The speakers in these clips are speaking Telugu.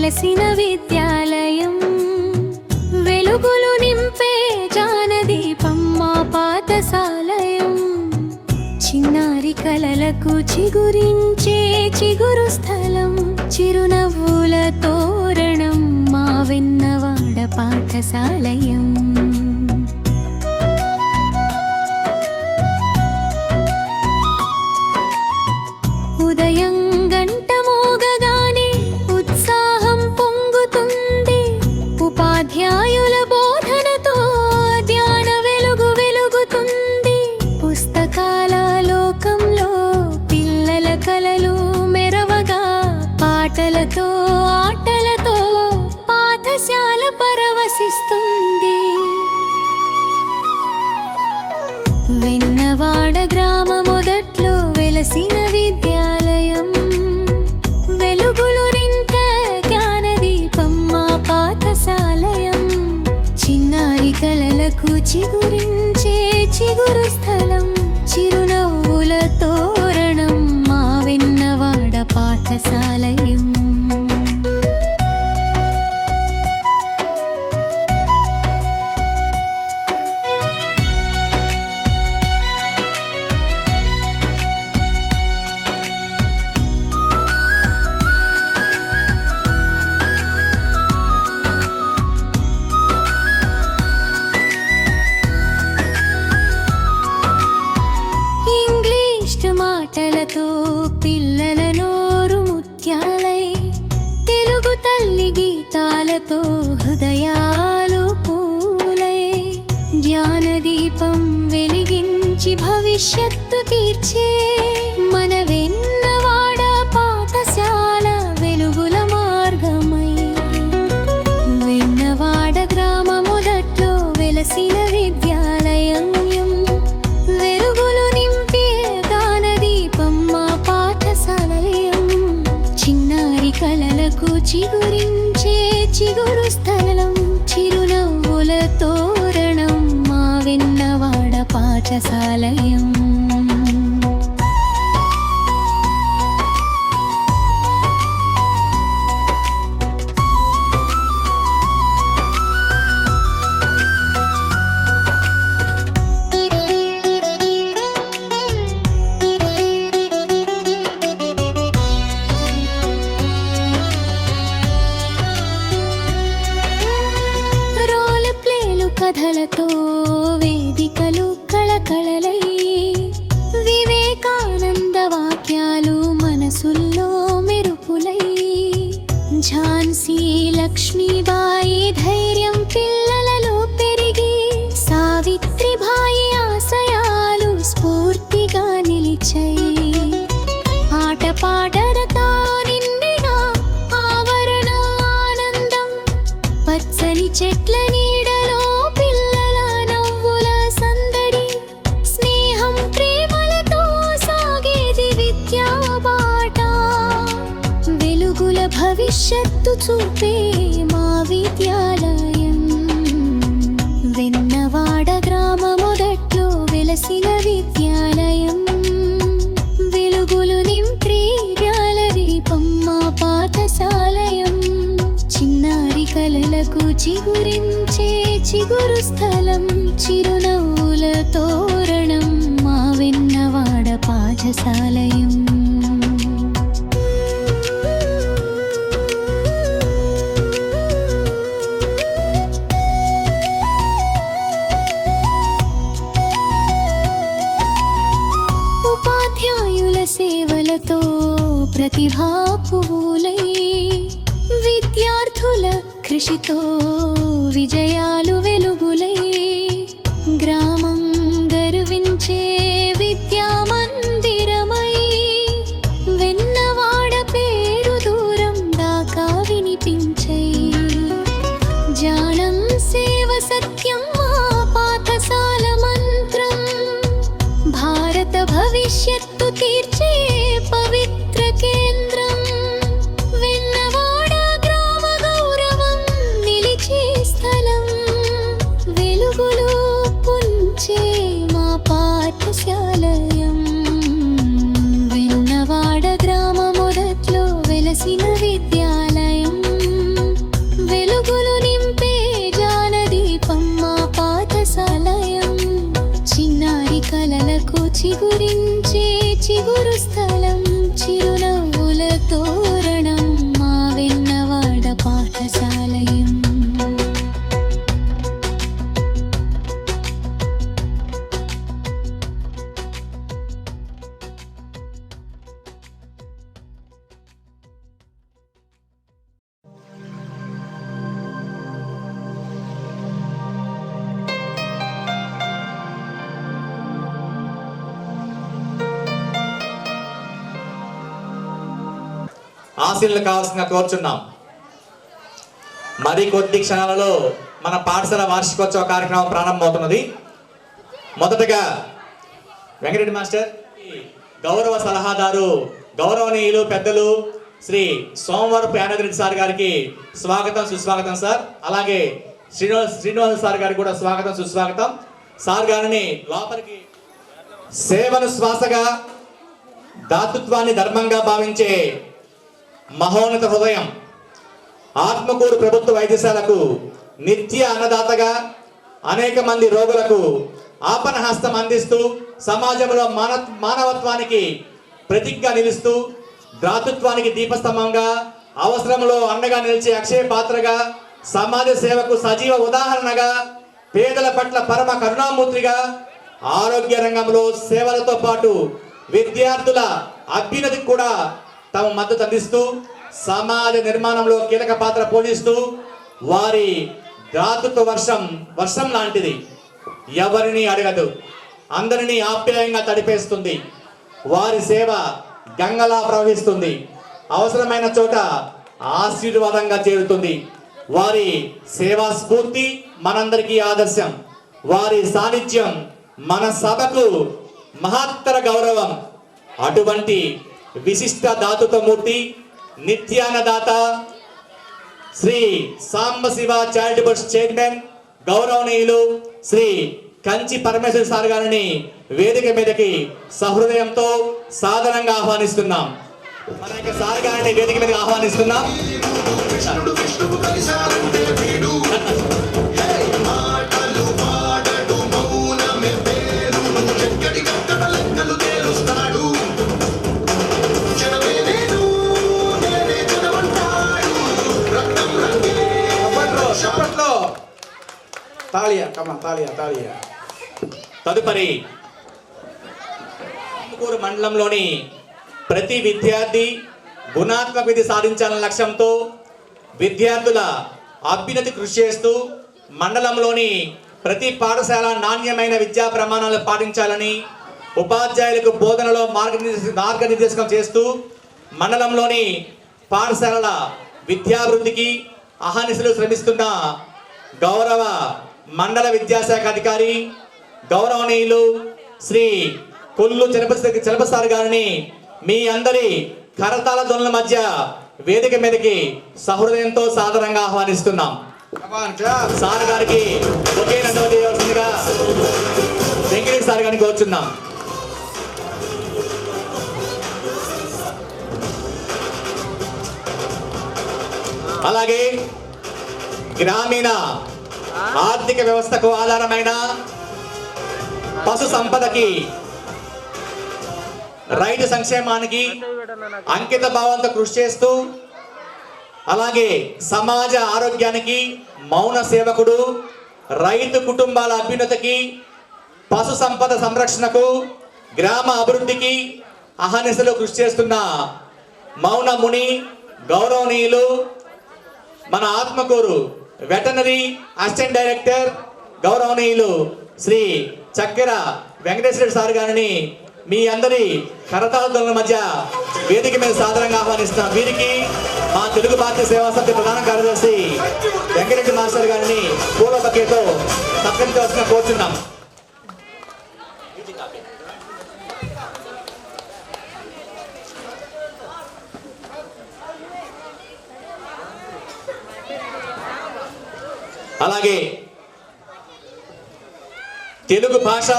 వెలసిన విద్యాలయం వెలుగులు నింపే జ్ఞానదీపం మా పాఠశాలయం చిన్నారి కలలకు చిగురించే చిగురు స్థలం చిరునవ్వుల తోరణం మా వెన్నవాడ పాఠశాలయం ఉదయం గంట మోగగానే ఉత్సాహం పొంగుతుంది ఉపాధ్యాయుల బోధనతో ధ్యాన వెలుగు వెలుగుతుంది పుస్తకాల లోకంలో పిల్లల కలలు మెరవగా పాటలతో ఆటలతో పాఠశాల పరవశిస్తుంది వెన్నవాడ గ్రామ మొదట్లో వెలసిన విద్యాలయం వెలుగులు నింపే జ్ఞానదీపం మా పాఠశాలయం చిన్నారి కలలకు చిగురించే చిగురు స్థలం చిరునవ్వుల తోరణం మా వెన్నవాడ పాఠశాలయం మాటలతో పిల్లల నోరు ముత్యాలై తెలుగు తల్లి గీతాలతో హృదయాలు పూలై జ్ఞానదీపం వెలిగించి భవిష్యత్తు తీర్చే మన వెన్నవాడ పాఠశాల వెలుగుల మార్గమై వెన్నవాడ గ్రామ మొదట్లో వెలసిన విద్యాలయం కలలకు చిగురించే చిగురు స్థలం చిరునవ్వుల తోరణం మా వెన్నవాడ పాఠశాలయం కథలతో వేదికలు కళకళలై వివేకానంద వాక్యాలు మనసుల్లో మెరుపులై ఝాన్సీ లక్ష్మీబాయి ధైర్యం పిల్లలలో పెరిగి సావిత్రిబాయి ఆశయాలు స్ఫూర్తిగా నిలిచాయి ఆటపాటలతో నిండిన ఆవరణ ఆనందం పచ్చని చెట్ల నీడలో పిల్లల నవ్వుల సందడి స్నేహం ప్రేమలతో సాగేది విద్యా బాట వెలుగుల భవిష్యత్తు చూపే మా విద్యాలయం వెన్నవాడ గ్రామ మొదట్లో వెలసిన విద్యాలయం వెలుగులు నింపే జ్ఞానదీపం మా పాఠశాలయం చిన్నారి కలలకు చిగురించే చిగురు స్థలం చిరునవ్వుల తోరణం మా వెన్నవాడ పాఠశాలయం ఉపాధ్యాయుల సేవలతో ప్రతిభా పువ్వులై విద్యార్థుల కృషితో విజయాలు వెలుగులై గ్రామం గర్వించే విద్యా మందిరమై వెన్నవాడ పేరు దూరం దాకా వినిపించై జ్ఞానం సేవ సత్యం మా పాఠశాల మంత్రం భారత భవిష్యత్తు తీర్చే పవిత్ర కేంద్రం వెలుగులు పుంచే మా పాఠశాలయం వెన్నవాడ గ్రామ మొదట్లో వెలసిన విద్యాలయం ఆశీర్లు కావాల్సిందిగా కోరుచున్నాం. మరి కొద్ది క్షణాలలో మన పాఠశాల వార్షికోత్సవ కార్యక్రమం ప్రారంభమవుతున్నది. మొదటగా వెంకటరెడ్డి మాస్టర్ గౌరవ సలహాదారు గౌరవనీయులు పెద్దలు శ్రీ సోమవరపు యానగిరెడ్డి సార్ గారికి స్వాగతం సుస్వాగతం సార్. అలాగే శ్రీనివాస సార్ గారికి కూడా స్వాగతం సుస్వాగతం. సార్ గారిని లోపలికి సేవను శ్వాసగా దాతృత్వాన్ని ధర్మంగా భావించే మహోన్నత హృదయం, ఆత్మకూరు ప్రభుత్వ వైద్యశాలకు నిత్య అన్నదాతగా అనేక మంది రోగులకు ఆపణ హస్తం అందిస్తూ సమాజంలో మానవత్వానికి ప్రతిజ్ఞ నిలుస్తూ దాతృత్వానికి దీపస్తంభంగా అవసరంలో అండగా నిలిచే అక్షయ పాత్రగా సమాజ సేవకు సజీవ ఉదాహరణగా పేదల పట్ల పరమ కరుణామూర్తిగా ఆరోగ్య రంగంలో సేవలతో పాటు విద్యార్థుల అభ్యున్నతికి కూడా తమ మద్దతు అందిస్తూ సమాజ నిర్మాణంలో కీలక పాత్ర పోషిస్తూ వారి దాతృత్వ వర్షం లాంటిది. ఎవరిని అడగదు, అందరినీ ఆప్యాయంగా తడిపేస్తుంది. వారి సేవ గంగలా ప్రవహిస్తుంది. అవసరమైన చోట ఆశీర్వాదంగా చేరుతుంది. వారి సేవా స్ఫూర్తి మనందరికీ ఆదర్శం. వారి సాన్నిధ్యం మన సభకు మహత్తర గౌరవం. అటువంటి విశిష్ట దాతృత్వమూర్తి నిత్యాన్నదాత శ్రీ సాంబశివ చారిటబుల్ చైర్మన్ గౌరవనీయులు శ్రీ కంచి పరమేశ్వర సార్ గారిని వేదిక మీదకి సహృదయంతో సాదరంగా ఆహ్వానిస్తున్నాం. మన యొక్క సార్ గారిని వేదిక మీదకి ఆహ్వానిస్తున్నాం. తదుపరి ఆత్మకూరు మండలంలోని ప్రతి విద్యార్థి గుణాత్మక విధి సాధించాలన్న లక్ష్యంతో విద్యార్థుల అభ్యున్నతి కృషి చేస్తూ మండలంలోని ప్రతి పాఠశాల నాణ్యమైన విద్యా ప్రమాణాలు పాటించాలని ఉపాధ్యాయులకు బోధనలో మార్గనిర్దేశకం చేస్తూ మండలంలోని పాఠశాలల విద్యాభివృద్ధికి అహర్నిశలు శ్రమిస్తున్న గౌరవ మండల విద్యాశాఖ అధికారి గౌరవనీయులు శ్రీ కొల్లు చలపతి సార్ గారిని మీ అందరి కరతాళ ధ్వనుల మధ్య వేదిక మీదకి సహృదయంతో సాదరంగా ఆహ్వానిస్తున్నాం. సార్ గారికి ఒకే నందవలసిందిగా వెంకటేష్ సార్ గారిని కోరుచున్నాం. అలాగే గ్రామీణ ఆర్థిక వ్యవస్థకు ఆధారమైన పశు సంపదకి రైతు సంక్షేమానికి అంకిత భావంతో కృషి చేస్తూ అలాగే సమాజ ఆరోగ్యానికి మౌన సేవకుడు, రైతు కుటుంబాల అభ్యున్నతికి, పశు సంపద సంరక్షణకు, గ్రామ అభివృద్ధికి అహర్నిశలు కృషి చేస్తున్న మౌన ముని గౌరవనీయులు మన ఆత్మకూరు వెటనరీ అసిస్టెంట్ డైరెక్టర్ గౌరవనీయులు శ్రీ చక్కెర వెంకటేశ్వర సార్ గారిని మీ అందరి కరతాళ మధ్య వేదిక మీద సాధారణంగా ఆహ్వానిస్తున్నాం. వీరికి మా తెలుగు భారతీయ సేవా సమితి ప్రధాన కార్యదర్శి వెంకటరెడ్డి మాస్టర్ గారిని పూల బకేతో సత్కరించవలసిన కోరుచున్నాం. అలాగే తెలుగు భాష,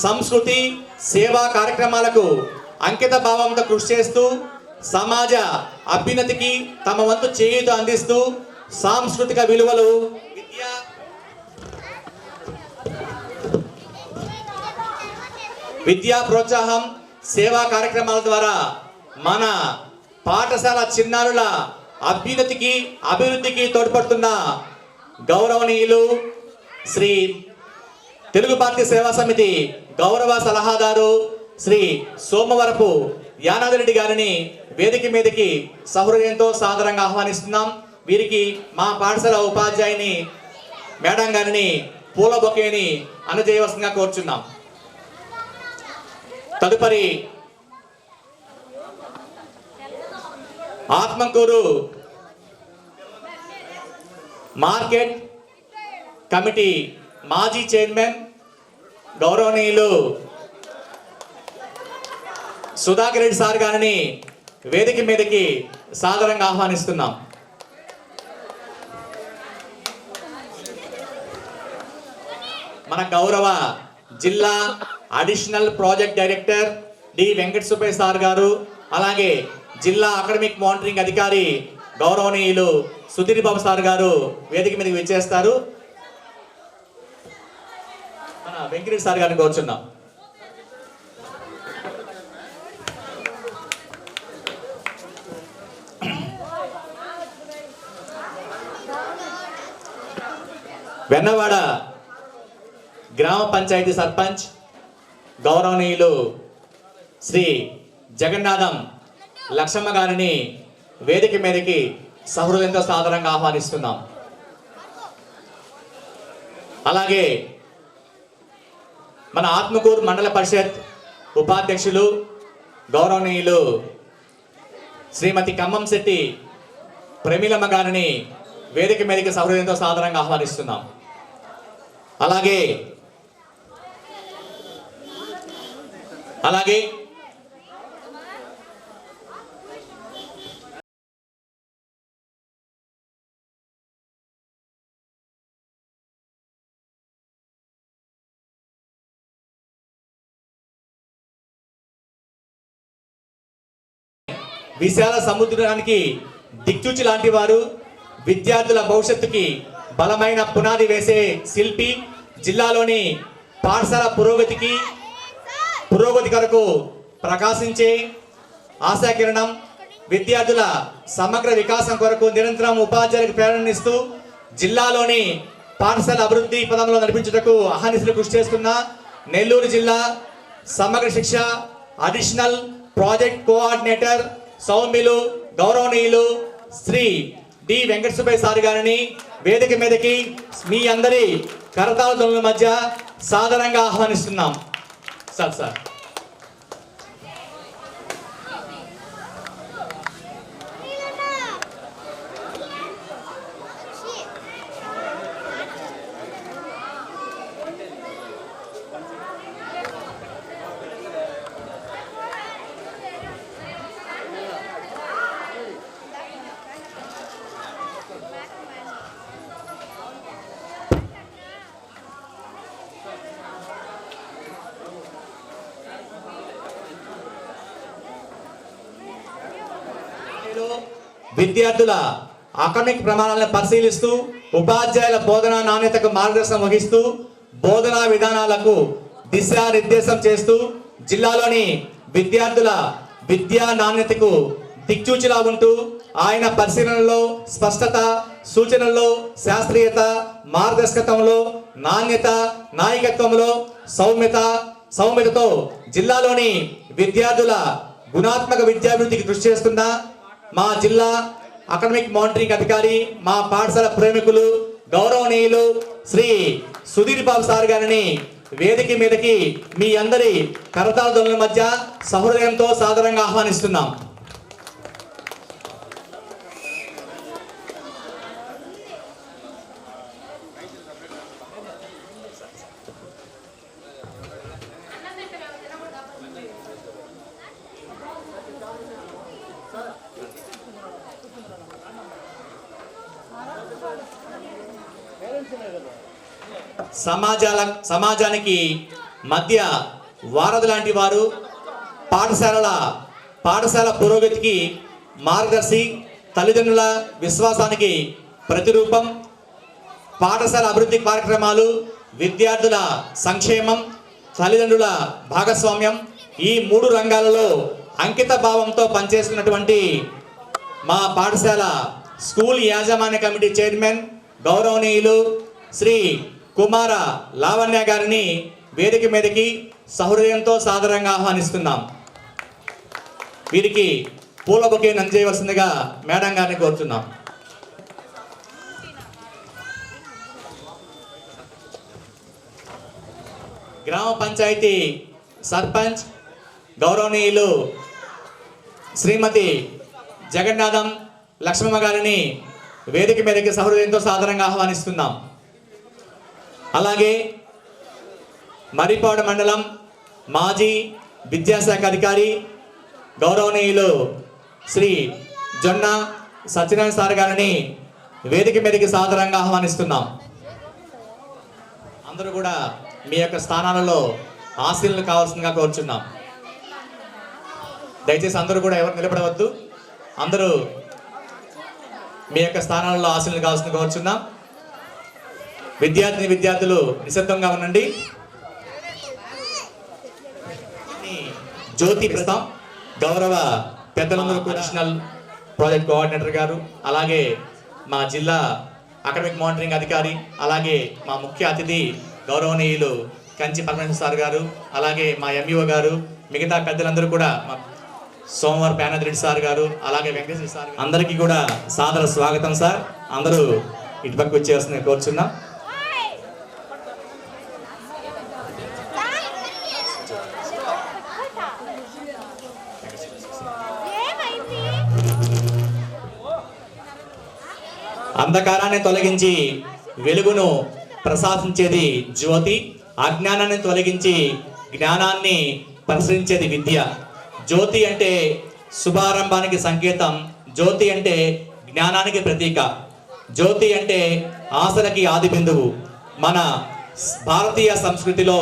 సంస్కృతి, సేవా కార్యక్రమాలకు అంకిత భావంతో కృషి చేస్తూ సమాజ అభ్యున్నతికి తమ వంతు చేయూత అందిస్తూ సాంస్కృతిక విలువలు, విద్యా ప్రోత్సాహం, సేవా కార్యక్రమాల ద్వారా మన పాఠశాల చిన్నారుల అభ్యున్నతికి అభివృద్ధికి తోడ్పడుతున్న గౌరవనీయులు శ్రీ తెలుగు భారతీయ సేవా సమితి గౌరవ సలహాదారు శ్రీ సోమవరపు యానాదిరెడ్డి గారిని వేదిక మీదకి సహృదయంతో సాదరంగా ఆహ్వానిస్తున్నాం. వీరికి మా పాఠశాల ఉపాధ్యాయుని మేడం గారిని పూల బొకేని అందజేయవలసిందిగా కోరుచున్నాం. తదుపరి ఆత్మకూరు మార్కెట్ కమిటీ మాజీ చైర్మన్ గౌరవనీయులు సుధాకర్ రెడ్డి సార్ గారిని వేదిక మీదకి సాదరంగా ఆహ్వానిస్తున్నాం. మన గౌరవ జిల్లా additional project director D Venkata Subbaiah sir గారు, అలాగే జిల్లా అకాడమిక్ మానిటరింగ్ అధికారి గౌరవనీయులు సుధీర్ బాబు సార్ గారు వేదిక మీదకి విచ్చేస్తారు. మన వెంకటరెడ్డి సార్ గారిని కోరుచున్నాం. వెన్నవాడ గ్రామ పంచాయతీ సర్పంచ్ గౌరవనీయులు శ్రీ జగన్నాథం లక్ష్మమ్మ గారిని వేదిక మీదకి సహృదయంతో సాదరంగా ఆహ్వానిస్తున్నాం. అలాగే మన ఆత్మకూరు మండల పరిషత్ ఉపాధ్యక్షులు గౌరవనీయులు శ్రీమతి ఖమ్మం శెట్టి ప్రమీలమ్మ గారిని వేదిక మీదకి సహృదయంతో సాదరంగా ఆహ్వానిస్తున్నాం. అలాగే విశాల సముద్రానికి దిక్సూచి లాంటి వారు, విద్యార్థుల భవిష్యత్తుకి బలమైన పునాది వేసే శిల్పి, జిల్లాలోని పాఠశాల పురోగతి కొరకు ప్రకాశించే ఆశాకిరణం, విద్యార్థుల సమగ్ర వికాసం కొరకు నిరంతరం ఉపాధ్యాయులకు ప్రేరణనిస్తూ జిల్లాలోని పాఠశాల అభివృద్ధి పదంలో నడిపించుటకు అహర్నిశలు కృషి చేస్తున్న నెల్లూరు జిల్లా సమగ్ర శిక్ష అడిషనల్ ప్రాజెక్ట్ కోఆర్డినేటర్ సౌమ్యులు గౌరవనీయులు శ్రీ డి వెంకట సుబ్బయ్య సార్ గారిని వేదిక మీదకి మీ అందరి కరతాళ మధ్య సాదరంగా ఆహ్వానిస్తున్నాం. సార్ విద్యార్థుల అకాడమిక్ ప్రమాణాలను పరిశీలిస్తూ ఉపాధ్యాయుల బోధనా నాణ్యతకు మార్గదర్శనం వహిస్తూ బోధనా విధానాలకు దిశానిర్దేశం చేస్తూ జిల్లాలోని విద్యార్థుల విద్యా నాణ్యతకు దిక్సూచిలా ఉంటూ ఆయన పరిశీలనలో స్పష్టత, సూచనల్లో శాస్త్రీయత, మార్గదర్శకత్వంలో నాణ్యత, నాయకత్వంలో సౌమ్యతతో జిల్లాలోని విద్యార్థుల గుణాత్మక విద్యాభివృద్ధికి కృషి చేస్తున్న మా జిల్లా అకాడమిక్ మానిటరింగ్ అధికారి, మా పాఠశాల ప్రేమికులు గౌరవనీయులు శ్రీ సుధీర్ బాబు సార్ గారిని వేదిక మీదకి మీ అందరి కరతాళ ధ్వనుల మధ్య సహృదయంతో సాదరంగా ఆహ్వానిస్తున్నాం. సమాజానికి మధ్య వారధి లాంటి వారు, పాఠశాల పురోగతికి మార్గదర్శి, తల్లిదండ్రుల విశ్వాసానికి ప్రతిరూపం, పాఠశాల అభివృద్ధి కార్యక్రమాలు, విద్యార్థుల సంక్షేమం, తల్లిదండ్రుల భాగస్వామ్యం, ఈ 3 రంగాలలో అంకిత భావంతో పనిచేస్తున్నటువంటి మా పాఠశాల స్కూల్ యాజమాన్య కమిటీ చైర్మన్ గౌరవనీయులు శ్రీ కుమార లావణ్య గారిని వేదిక మీదకి సహృదయంతో సాదరంగా ఆహ్వానిస్తున్నాం. వీరికి పూల బొకేను అందజేయవలసిందిగా మేడం గారిని కోరుతున్నాం. గ్రామ పంచాయతీ సర్పంచ్ గౌరవనీయులు శ్రీమతి జగన్నాథం లక్ష్మమ్మ గారిని వేదిక మీదకి సహృదయంతో సాధారణంగా ఆహ్వానిస్తున్నాం. అలాగే మర్రిపాడు మండలం మాజీ విద్యాశాఖ అధికారి గౌరవనీయులు శ్రీ జొన్న సత్యనారాయణ సార్ గారిని వేదిక మీదకి సాధారణంగా ఆహ్వానిస్తున్నాం. అందరూ కూడా మీ యొక్క స్థానాలలో ఆశీనులు కావాల్సిందిగా కోరుచున్నాం. దయచేసి అందరూ కూడా ఎవరు నిలబడవద్దు, అందరూ మీ యొక్క స్థానాలలో ఆశీనులు కావాల్సింది కోరుచున్నాం. విద్యార్థులు నిశ్శబ్దంగా ఉండండి. జ్యోతి ప్రస్తాం గౌరవ పెద్దలందరూ కూడా నేషనల్ ప్రాజెక్ట్ కోఆర్డినేటర్ గారు, అలాగే మా జిల్లా అకాడమిక్ మానిటరింగ్ అధికారి, అలాగే మా ముఖ్య అతిథి గౌరవనీయులు కంచి పరమేశ్వర సార్ గారు, అలాగే మా ఎంఈఓ గారు, మిగతా పెద్దలందరూ కూడా మా సోమవారం ప్యానద్ రెడ్డి సార్ గారు, అలాగే వెంకటేశ్వర సార్ అందరికీ కూడా సాదర స్వాగతం సార్. అందరూ ఇటుపక్క వచ్చేయాల్సింది కోరుచున్నాం. అంధకారాన్ని తొలగించి వెలుగును ప్రసాదించేది జ్యోతి, అజ్ఞానాన్ని తొలగించి జ్ఞానాన్ని ప్రసరించేది విద్య. జ్యోతి అంటే శుభారంభానికి సంకేతం, జ్యోతి అంటే జ్ఞానానికి ప్రతీక, జ్యోతి అంటే ఆశలకి ఆది బిందువు. మన భారతీయ సంస్కృతిలో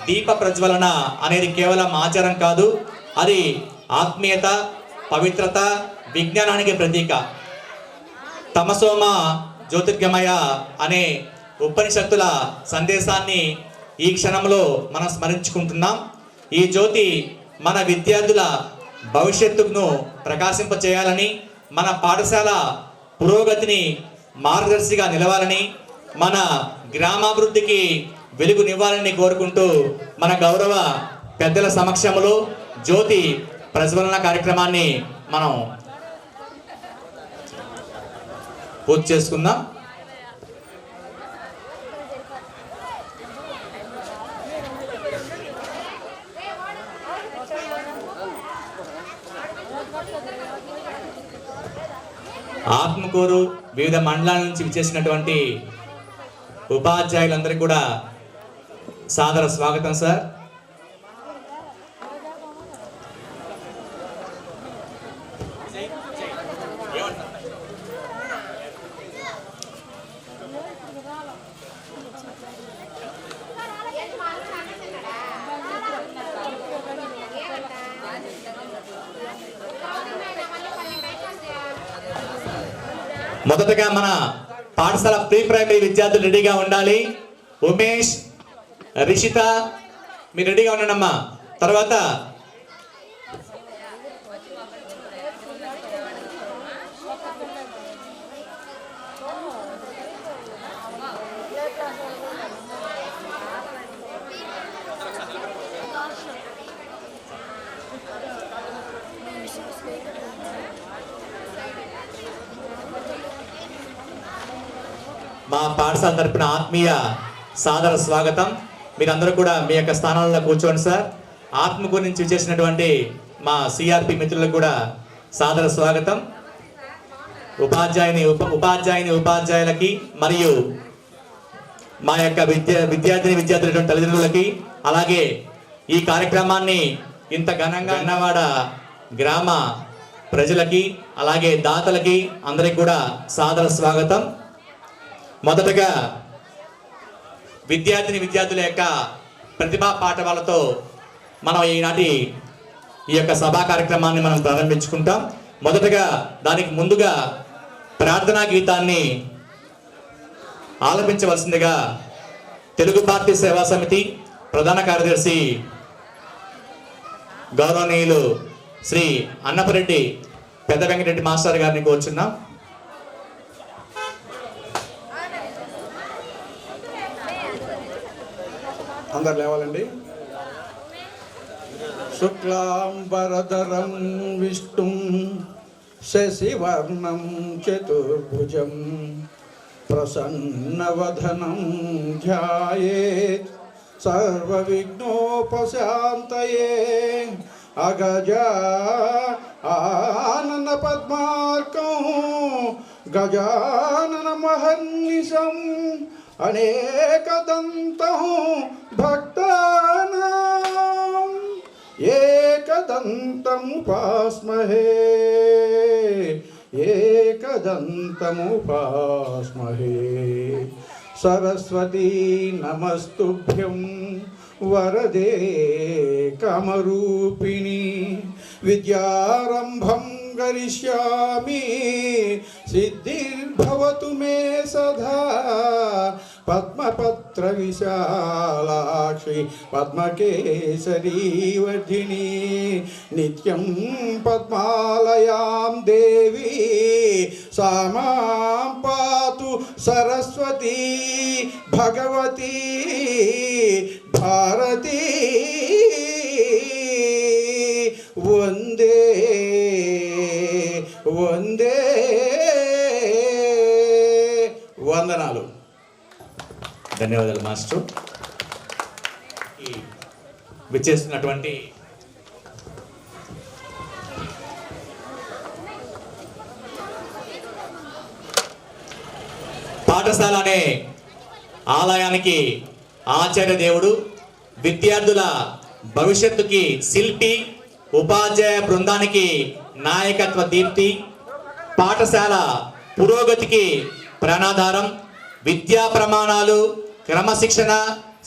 దీప ప్రజ్వలన అనేది కేవలం ఆచారం కాదు, అది ఆత్మీయత, పవిత్రత, విజ్ఞానానికి ప్రతీక. తమసోమ జ్యోతిర్గమయ అనే ఉపనిషత్తుల సందేశాన్ని ఈ క్షణంలో మనం స్మరించుకుంటున్నాం. ఈ జ్యోతి మన విద్యార్థుల భవిష్యత్తును ప్రకాశింపచేయాలని, మన పాఠశాల పురోగతిని మార్గదర్శిగా నిలవాలని, మన గ్రామాభివృద్ధికి వెలుగునివ్వాలని కోరుకుంటూ మన గౌరవ పెద్దల సమక్షంలో జ్యోతి ప్రజ్వలన కార్యక్రమాన్ని మనం పూర్తి చేసుకుందాం. ఆత్మకూరు వివిధ మండలాల నుంచి విచ్చేసినటువంటి ఉపాధ్యాయులందరికీ కూడా సాదర స్వాగతం సార్. మొదటగా మన పాఠశాల ప్రీ ప్రైమరీ విద్యార్థులు రెడీగా ఉండాలి. ఉమేష్, రిషిత మీరు రెడీగా ఉండండి అమ్మా. తర్వాత మా పాఠశాల తరపున ఆత్మీయ సాదర స్వాగతం. మీరందరూ కూడా మీ యొక్క స్థానాల్లో కూర్చోండి సార్. ఆత్మకూరు నుంచి చేసినటువంటి మా సిఆర్పి మిత్రులకు కూడా సాదర స్వాగతం. ఉపాధ్యాయులకి మరియు మా యొక్క విద్యార్థుల తల్లిదండ్రులకి, అలాగే ఈ కార్యక్రమాన్ని ఇంత ఘనంగా అన్నవాడ గ్రామ ప్రజలకి, అలాగే దాతలకి అందరికి కూడా సాదర స్వాగతం. మొదటగా విద్యార్థుల యొక్క ప్రతిభా పాఠవాలతో మనం ఈనాటి ఈ యొక్క సభా కార్యక్రమాన్ని మనం ప్రారంభించుకుంటాం. మొదటగా దానికి ముందుగా ప్రార్థనా గీతాన్ని ఆలపించవలసిందిగా తెలుగు భారతీయ సేవా సమితి ప్రధాన కార్యదర్శి గౌరవనీయులు శ్రీ అన్నపరెడ్డి పెద్ద వెంకటరెడ్డి మాస్టర్ గారిని కోరుచున్నాం. అందరు లేవాలండి. శుక్లాంబరధరం విష్ణుం శశివర్ణం చతుర్భుజం ప్రసన్నవదనం ధ్యాయేత్ సర్వవిఘ్నోపశాంతయే. అగజా ఆనన పద్మార్కం గజానన మహర్నిశం అనేకదంతం భక్తానాం ఏకదంతముపాస్మహే ఏకదంతముపాస్మహే సరస్వతీ నమస్తుభ్యం వరదే కామరూపిణి విద్యారంభం కరిష్యామి సిద్ధిర్భవతు మే సదా పద్మపత్ర విశాలాక్షి పద్మకేసరీ వర్ధిని నిత్యం పద్మాలయాం దేవి సామాం పాతు సరస్వతీ భగవతి భారతి వందే వందే వందనాలు. ధన్యవాదాలు మాస్టర్. ఈ విచ్చేస్తున్నటువంటి పాఠశాల అనే ఆలయానికి ఆచార్య దేవుడు, విద్యార్థుల భవిష్యత్తుకి శిల్పి, ఉపాధ్యాయ బృందానికి నాయకత్వ దీప్తి, పాఠశాల పురోగతికి ప్రాణాధారం, విద్యా ప్రమాణాలు, క్రమశిక్షణ,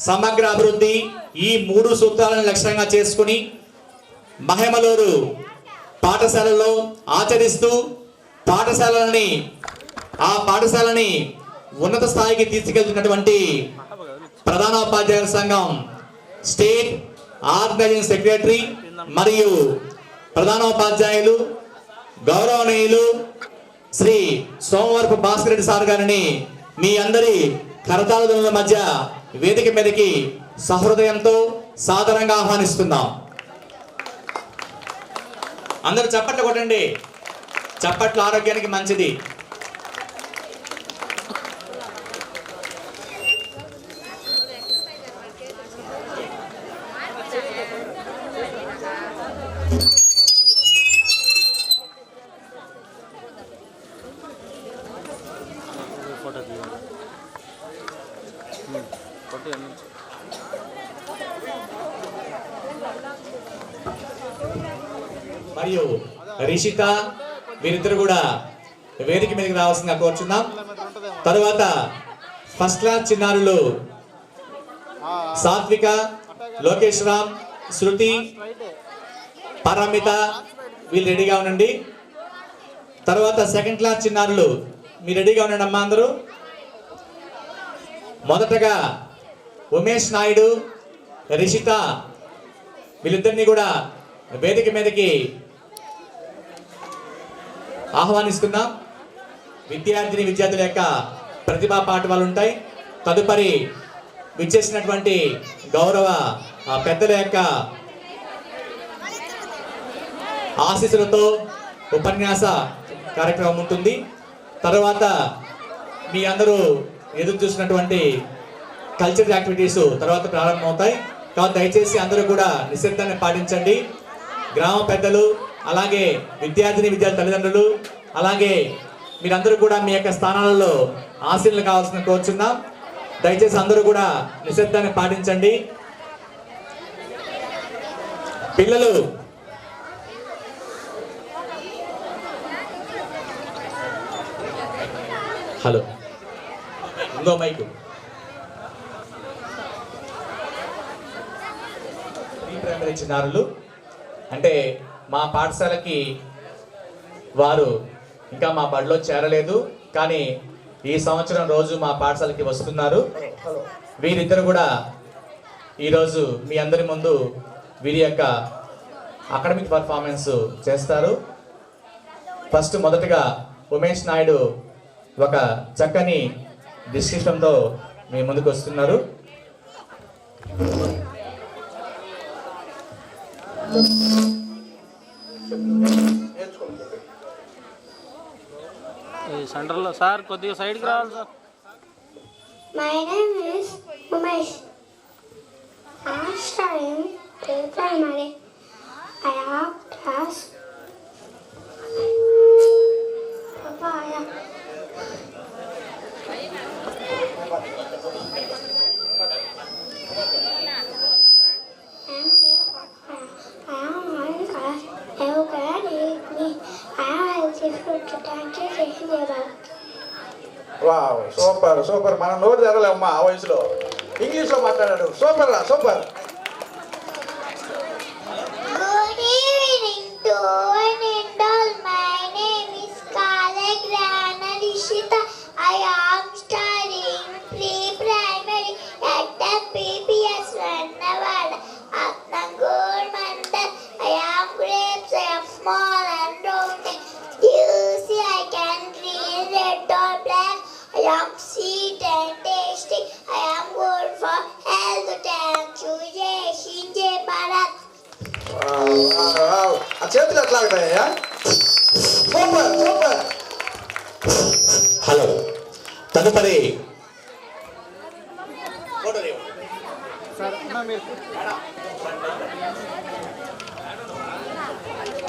సమగ్ర అభివృద్ధి ఈ 3 సూత్రాలను లక్ష్యంగా చేసుకుని మహిమలూరు పాఠశాలలో ఆచరిస్తూ పాఠశాలని ఉన్నత స్థాయికి తీసుకెళ్తున్నటువంటి ప్రధానోపాధ్యాయుల సంఘం స్టేట్ ఆర్గనైజింగ్ సెక్రటరీ మరియు ప్రధానోపాధ్యాయులు గౌరవనీయులు శ్రీ సోమవరపు భాస్కర్ రెడ్డి సార్ గారిని మీ అందరి కరతాళ మధ్య వేదిక మీదకి సహృదయంతో సాదరంగా ఆహ్వానిస్తున్నాం. అందరూ చప్పట్లు కొట్టండి. చప్పట్లు ఆరోగ్యానికి మంచిది. మరియు రిషిత వీరిద్దరు కూడా వేదిక మీదకి రావాల్సిందిగా కోరుచున్నాం. తరువాత ఫస్ట్ క్లాస్ చిన్నారులు సాత్విక, లోకేష్ రామ్, శృతి, పరమిత వీళ్ళు రెడీగా ఉండండి. తర్వాత సెకండ్ క్లాస్ చిన్నారులు మీరు రెడీగా ఉండండి అమ్మా అందరూ. మొదటగా ఉమేష్ నాయుడు, రిషిత వీళ్ళిద్దరినీ కూడా వేదిక మీదకి ఆహ్వానిస్తున్నాం. విద్యార్థుల యొక్క ప్రతిభా పాఠవాలు ఉంటాయి. తదుపరి విచ్చేసినటువంటి గౌరవ పెద్దల యొక్క ఆశీస్సులతో ఉపన్యాస కార్యక్రమం ఉంటుంది. తర్వాత మీ అందరూ ఎదురు చూసినటువంటి కల్చరల్ యాక్టివిటీస్ తర్వాత ప్రారంభమవుతాయి. కాబట్టి దయచేసి అందరూ కూడా నిశ్శబ్దాన్ని పాటించండి. గ్రామ పెద్దలు, అలాగే విద్యార్థి తల్లిదండ్రులు, అలాగే మీరందరూ కూడా మీ యొక్క స్థానాలలో ఆశీర్లు కావాల్సిన కోరుచున్నాం. దయచేసి అందరూ కూడా నిశ్శబ్దాన్ని పాటించండి. పిల్లలు హలో ఇంకో మైకు. ప్రైమరీ చిన్నారులు అంటే మా పాఠశాలకి వారు ఇంకా మా బడిలో చేరలేదు, కానీ ఈ సంవత్సరం రోజు మా పాఠశాలకి వస్తున్నారు. వీరిద్దరు కూడా ఈరోజు మీ అందరి ముందు వీరి యొక్క అకాడమిక్ పర్ఫార్మెన్స్ చేస్తారు. ఫస్ట్ మొదటగా ఉమేష్ నాయుడు ఒక చక్కని డిస్క్రిప్షన్తో మీ ముందుకు వస్తున్నారు. సెంటర్లో సార్ కొద్దిగా సైడ్కి రావాలి sir. My name is Umesh. I am studying primary. I have class Vada. Wow, super super. మనం నోరు తెరలేమ్మా ఆ వయసులో. ఇంగ్లీష్లో మాట్లాడాడు. సూపర్ రా, super. Good evening to one and all. My name is Kalagrana Rishita. I am studying pre-primary at the PPS Vannavada. Atnagod Mandal. I am grapes. I am small and round. You see, I can green, red or black. I am sweet and tasty. I am good for health. Thank you, Jai Hind, Jai Bharat. Wow, wow, wow. ఆ చేతులు ఎట్లా అవుతాయా? Super super. హలో, తదుపరి సార్ అన్నా మీరు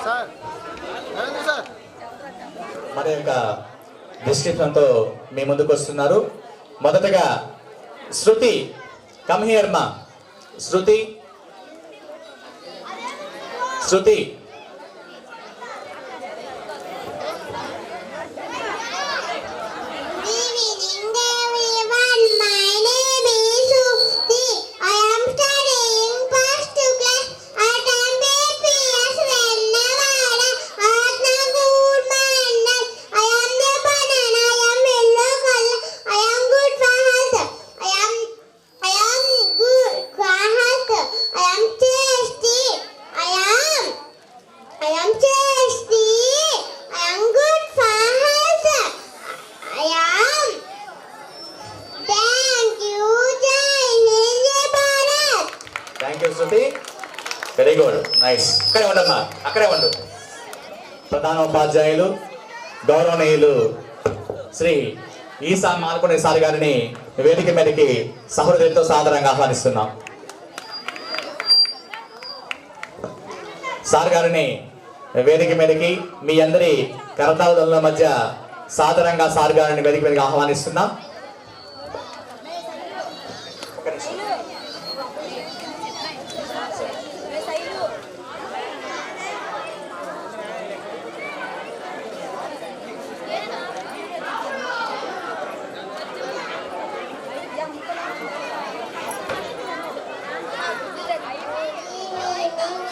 సార్ ఏమైంది సార్? మన యొక్క డిస్క్రిప్షన్తో మీ ముందుకు వస్తున్నారు. మొదటగా శృతి, కమ్ హియర్ మా. శృతి, శృతి. Good evening, everyone. My name is Shruti. I am studying first class at MBPS Vannavada, Atnagod Mandal. I am the banana. I am yellow color. I am good for health. I am good for health. I am tasty. I am tasty. I am good for health. I am. Thank you, Jai Hind, Jai Bharat. Thank you Shruti, very good, nice. అక్కడే ఉండమ్మా, అక్కడే ఉండు. ప్రధానోపాధ్యాయులు గౌరవనీయులు శ్రీ ఈసా మాల్కొండ సార్ గారిని వేదిక మీదకి సహృదయంతో సాదరంగా ఆహ్వానిస్తున్నాం. సార్ గారిని వేదిక మీదకి మీ అందరి కరతాళ మధ్య సాదరంగా సార్ గారిని వేదిక మీదకి ఆహ్వానిస్తున్నాం.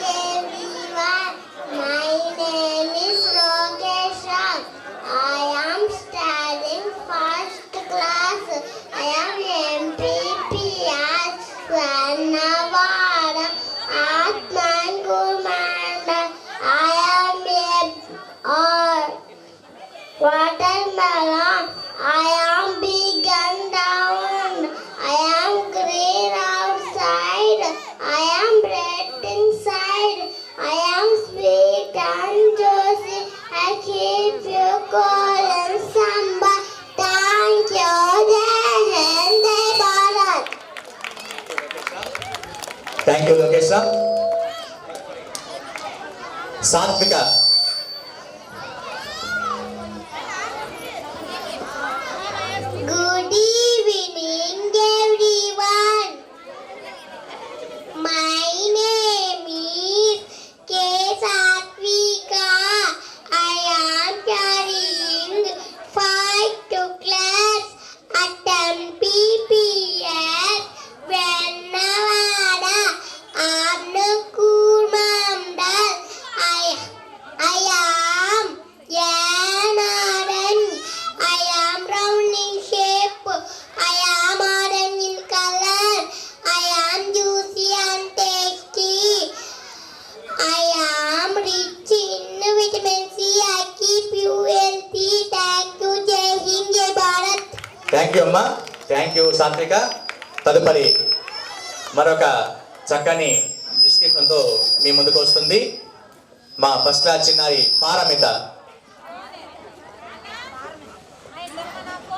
Everyone, my name is Lokesh Ram. I am studying first class. I am MPPS Vannavada, Atnagod Mandal. I am watermelon. I am big and round. I am green outside. I am red inside. I am sweet and juicy. I keep you cool in summer. Thank you, Jai Hind, Jai Bharat. Thank you Lokesh sir. సాత్విక, Good evening, everyone. My name is K. Satvika. I am carrying 5th class at MPPS Vannavada, Atnagod Mandal. I am Yanaran. I am round in shape. I am orange in color. I am juicy and tasty. I am rich in vitamin C. I keep you healthy. Thank you, Jai Hind, Jai Bharat. Thank you అమ్మా, థ్యాంక్ యూ సాత్విక. తదుపరి మరొక చక్కని డిస్క్రిప్షన్తో మీ ముందుకు వస్తుంది మా ఫస్ట్ క్లాస్ చిన్నారి Paramita.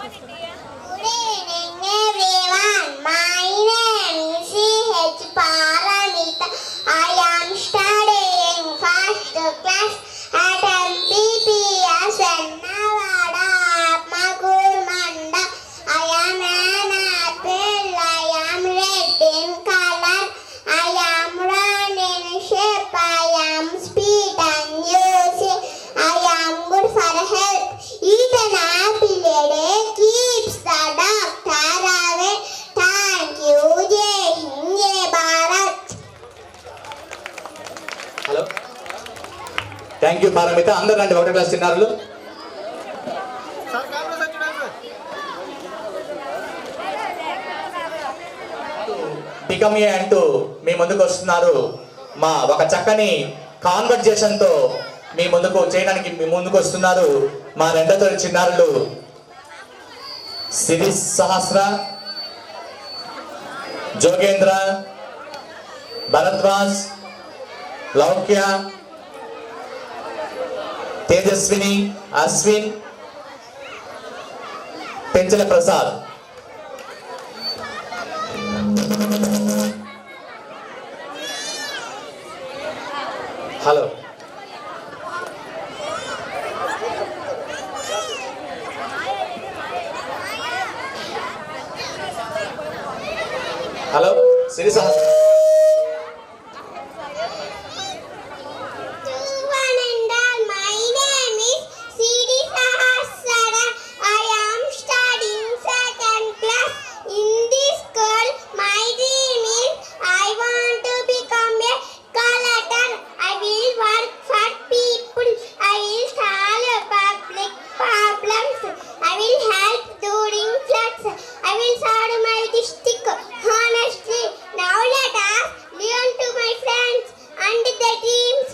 Good evening, everyone. My name is C.H. Paramita. I am studying first class at MBPS Vannavada, మిగతా అందరు రండి ఒకటో క్లాస్ చిన్నారులు. సార్ కెమెరా సార్ చూడండి సార్. బికమ్ ఏ అంటూ మీ ముందుకు వస్తున్నారు. మా ఒక చక్కని కాన్వర్జేషన్ తో మీ ముందుకు చేయడానికి మీ ముందుకు వస్తున్నారు మా రెండో తరగతి చిన్నారులు Siri Sahasra, Jogendra, Bharadwaj, Laukya, Tejaswini, Ashwin, Penchala Prasad. Hello hello Siri Sahasra. One and all, my name is Siri Sahasrara. I am studying second class in this school. My dream is I want to become a collector. I will work for people. I will solve public problems. I will help during floods. I will serve my district honestly. Now let us learn to my friends and the dreams.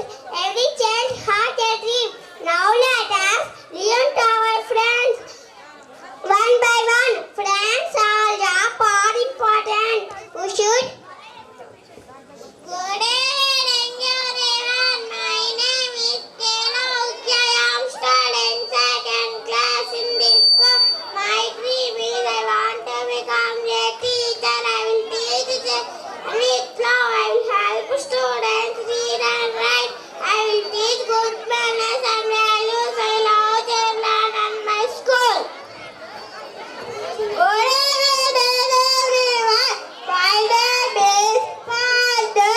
Every child has a dream. Now let us learn to our friends. One by one, friends are important. We should. Good evening, everyone. My name is Kenauki. I am studying second class in this school. My dream is I want to become a teacher. I will teach them with flow. I will help students read and write. I will teach good manners and values. I love children and my school. Good evening, everyone. My name is Panda.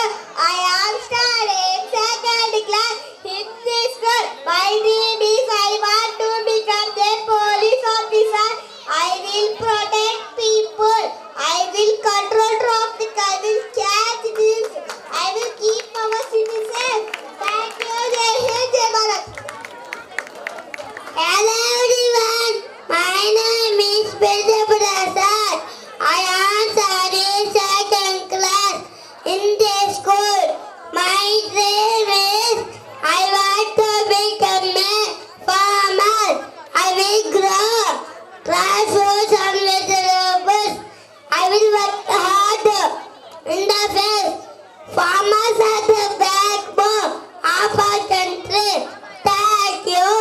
I am studying second class in this school. My dream is I want to become a police officer. I will protect people. I will control traffic. I will catch this. I will keep our city safe. Thank you. Jai Hind, Jai Bharat. Hello everyone. My name is Peja Prasad. I am studying second class in this school. My dream is I want to become a farmer. I will grow dry fruits and vegetables. I will work hard in the field. Farmers are the backbone of our country. Thank you.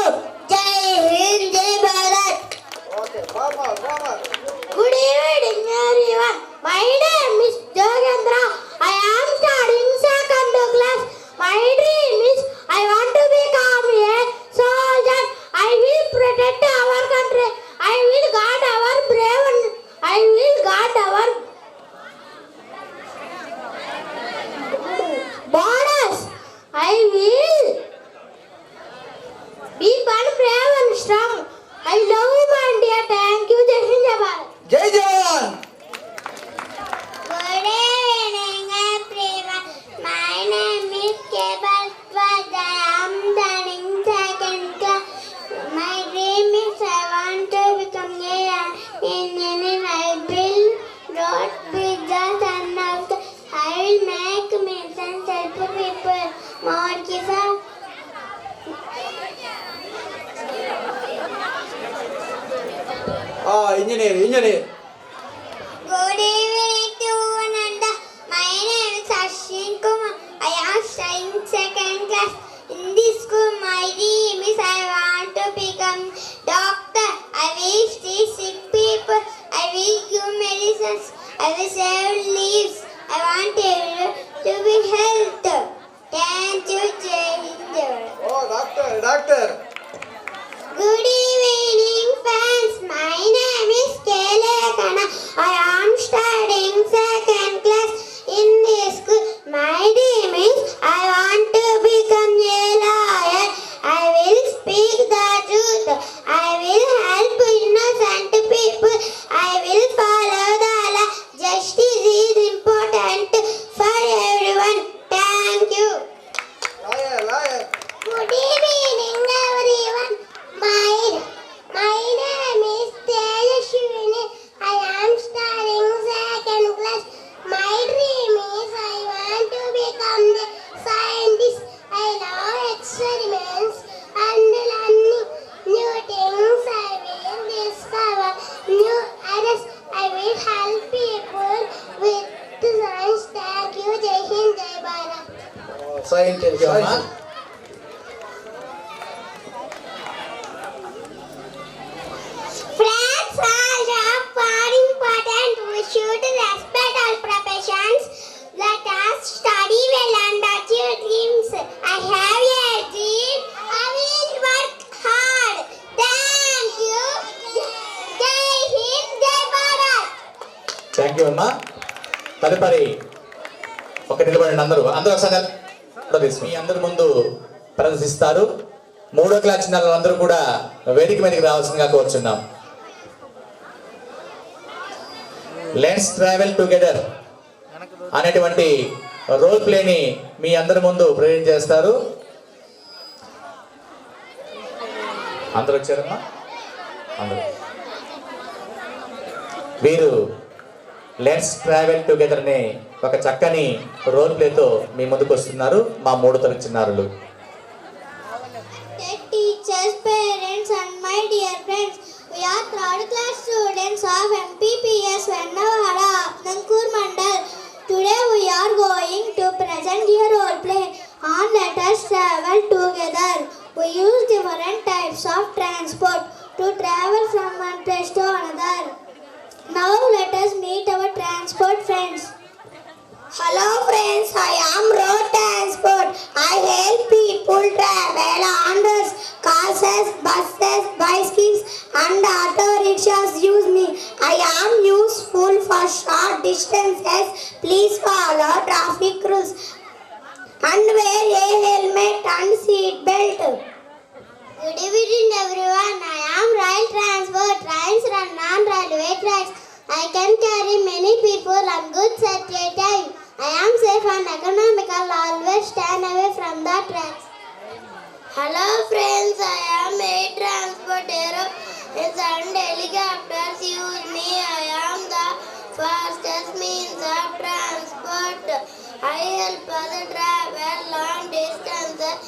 Jai Hind, Jai Bharat. Okay బామా Good evening, everyone. My name is Jogendra. I am studying second class. My dream is I want to become a soldier. I will protect our country. I will guard our brave. I will guard our borders. I will be one brave and strong. I love my India. Thank you, Jai Hind, Jai Bharat. జై జవాన్. Good evening, everyone. My name is Kebalwad. I am studying second class. My dream is I want to become a engineer. I will road bridges and also I will make medicines, help people. More kisa. Engineer Good evening to one and all. My name is Ashwin Kumar. I am studying second class in this school. My dream is I want to become doctor. I will see sick people. I will give medicines. I will save lives. I want everyone to be healthy. Thank you, Jai Hind, Jai Bharat. ఓ doctor Good evening, friends. My name is Kelekana. I am studying second class in this school. My dream is I want to become a lawyer. I will speak the truth. I will help innocent people. I will follow the law. Justice is important for everyone. Thank you. Lawyer Good evening, scientist. అమ్మా. Friends are important. We should respect all professions. Let us study well and achieve dreams. I have a dream. I will work hard. Thank you. Jai Hind, Jai Bharat. Thank you అమ్మా. తదుపరి ఒక నిలబడండి అందరూ ఒకసారి మీ అందరి ముందు ప్రదర్శిస్తారు. 3వ క్లాస్ చిన్నారులు అందరూ కూడా వేదిక మీదకి రావాల్సిందిగా కోరుచున్నాం. లెట్స్ ట్రావెల్ టుగెదర్ అనేటువంటి రోల్ ప్లేని మీ అందరి ముందు ప్రజెంట్ చేస్తారు. అందరూ వచ్చారమ్మా. అందరూ వీరు లెట్స్ ట్రావెల్ టుగెదర్ అనే ఒక చక్కని రోల్ ప్లేతో మీ ముందుకు వస్తున్నారు మా 3వ తరగతి చిన్నారులు. Teachers, parents and my dear friends, we are 3rd class students of MPPS Vennavada, Apnankur Mandal. Today we are going to present a role play on Let Us Travel Together. We use different types of transport to travel from one place to another. Now let us meet our transport friends. Hello friends, I am road transport. I help people travel on roads. Cars, buses, bicycles and auto rickshaws use me. I am useful for short distances. Please follow traffic rules and wear a helmet and seat belt. Good evening everyone. I am rail transport. Trains run on railway tracks. I can carry many people and goods at a time. I am safe and economical. Always stand away from the tracks. Hello friends, I am air transport. Aeroplanes and helicopters use me. I am the fastest means of transport. I help others travel long distances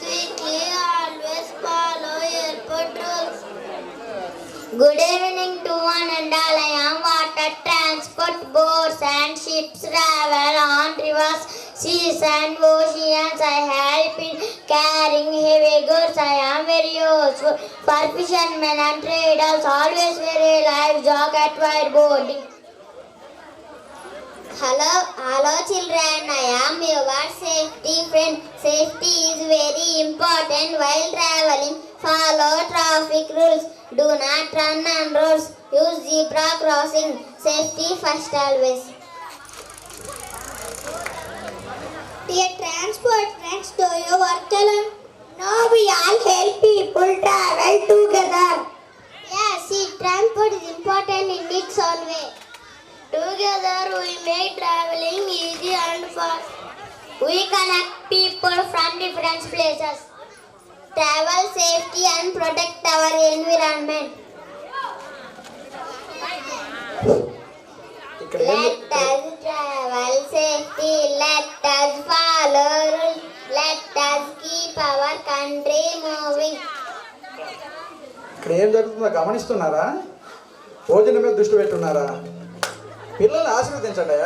quickly. Always follow airport rules. Good evening to one and all. I am water transport. Boats and ships travel on rivers, seas and oceans. I help in carrying heavy goods. I am very useful for fishermen and traders. Always wear a life jacket while boarding. Hello children, I am your safety friend. Safety is very important while traveling. Follow traffic rules. Do not run on roads. Use zebra crossing. Safety first always. Dear transport friends, do you work alone? No, we all help people travel together. Yes, see, transport is important in its own way. Together we make traveling easy and fast. We connect people from different places. Travel safety and protect our environment. Let us travel safety. Let us follow rules. Let us keep our country moving. ఇక్కడ ఏం జరుగుతుందో గమనిస్తున్నారా? భోజనం మీద దృష్టి పెట్టున్నారా? పిల్లల్ని ఆశీర్వదించండి.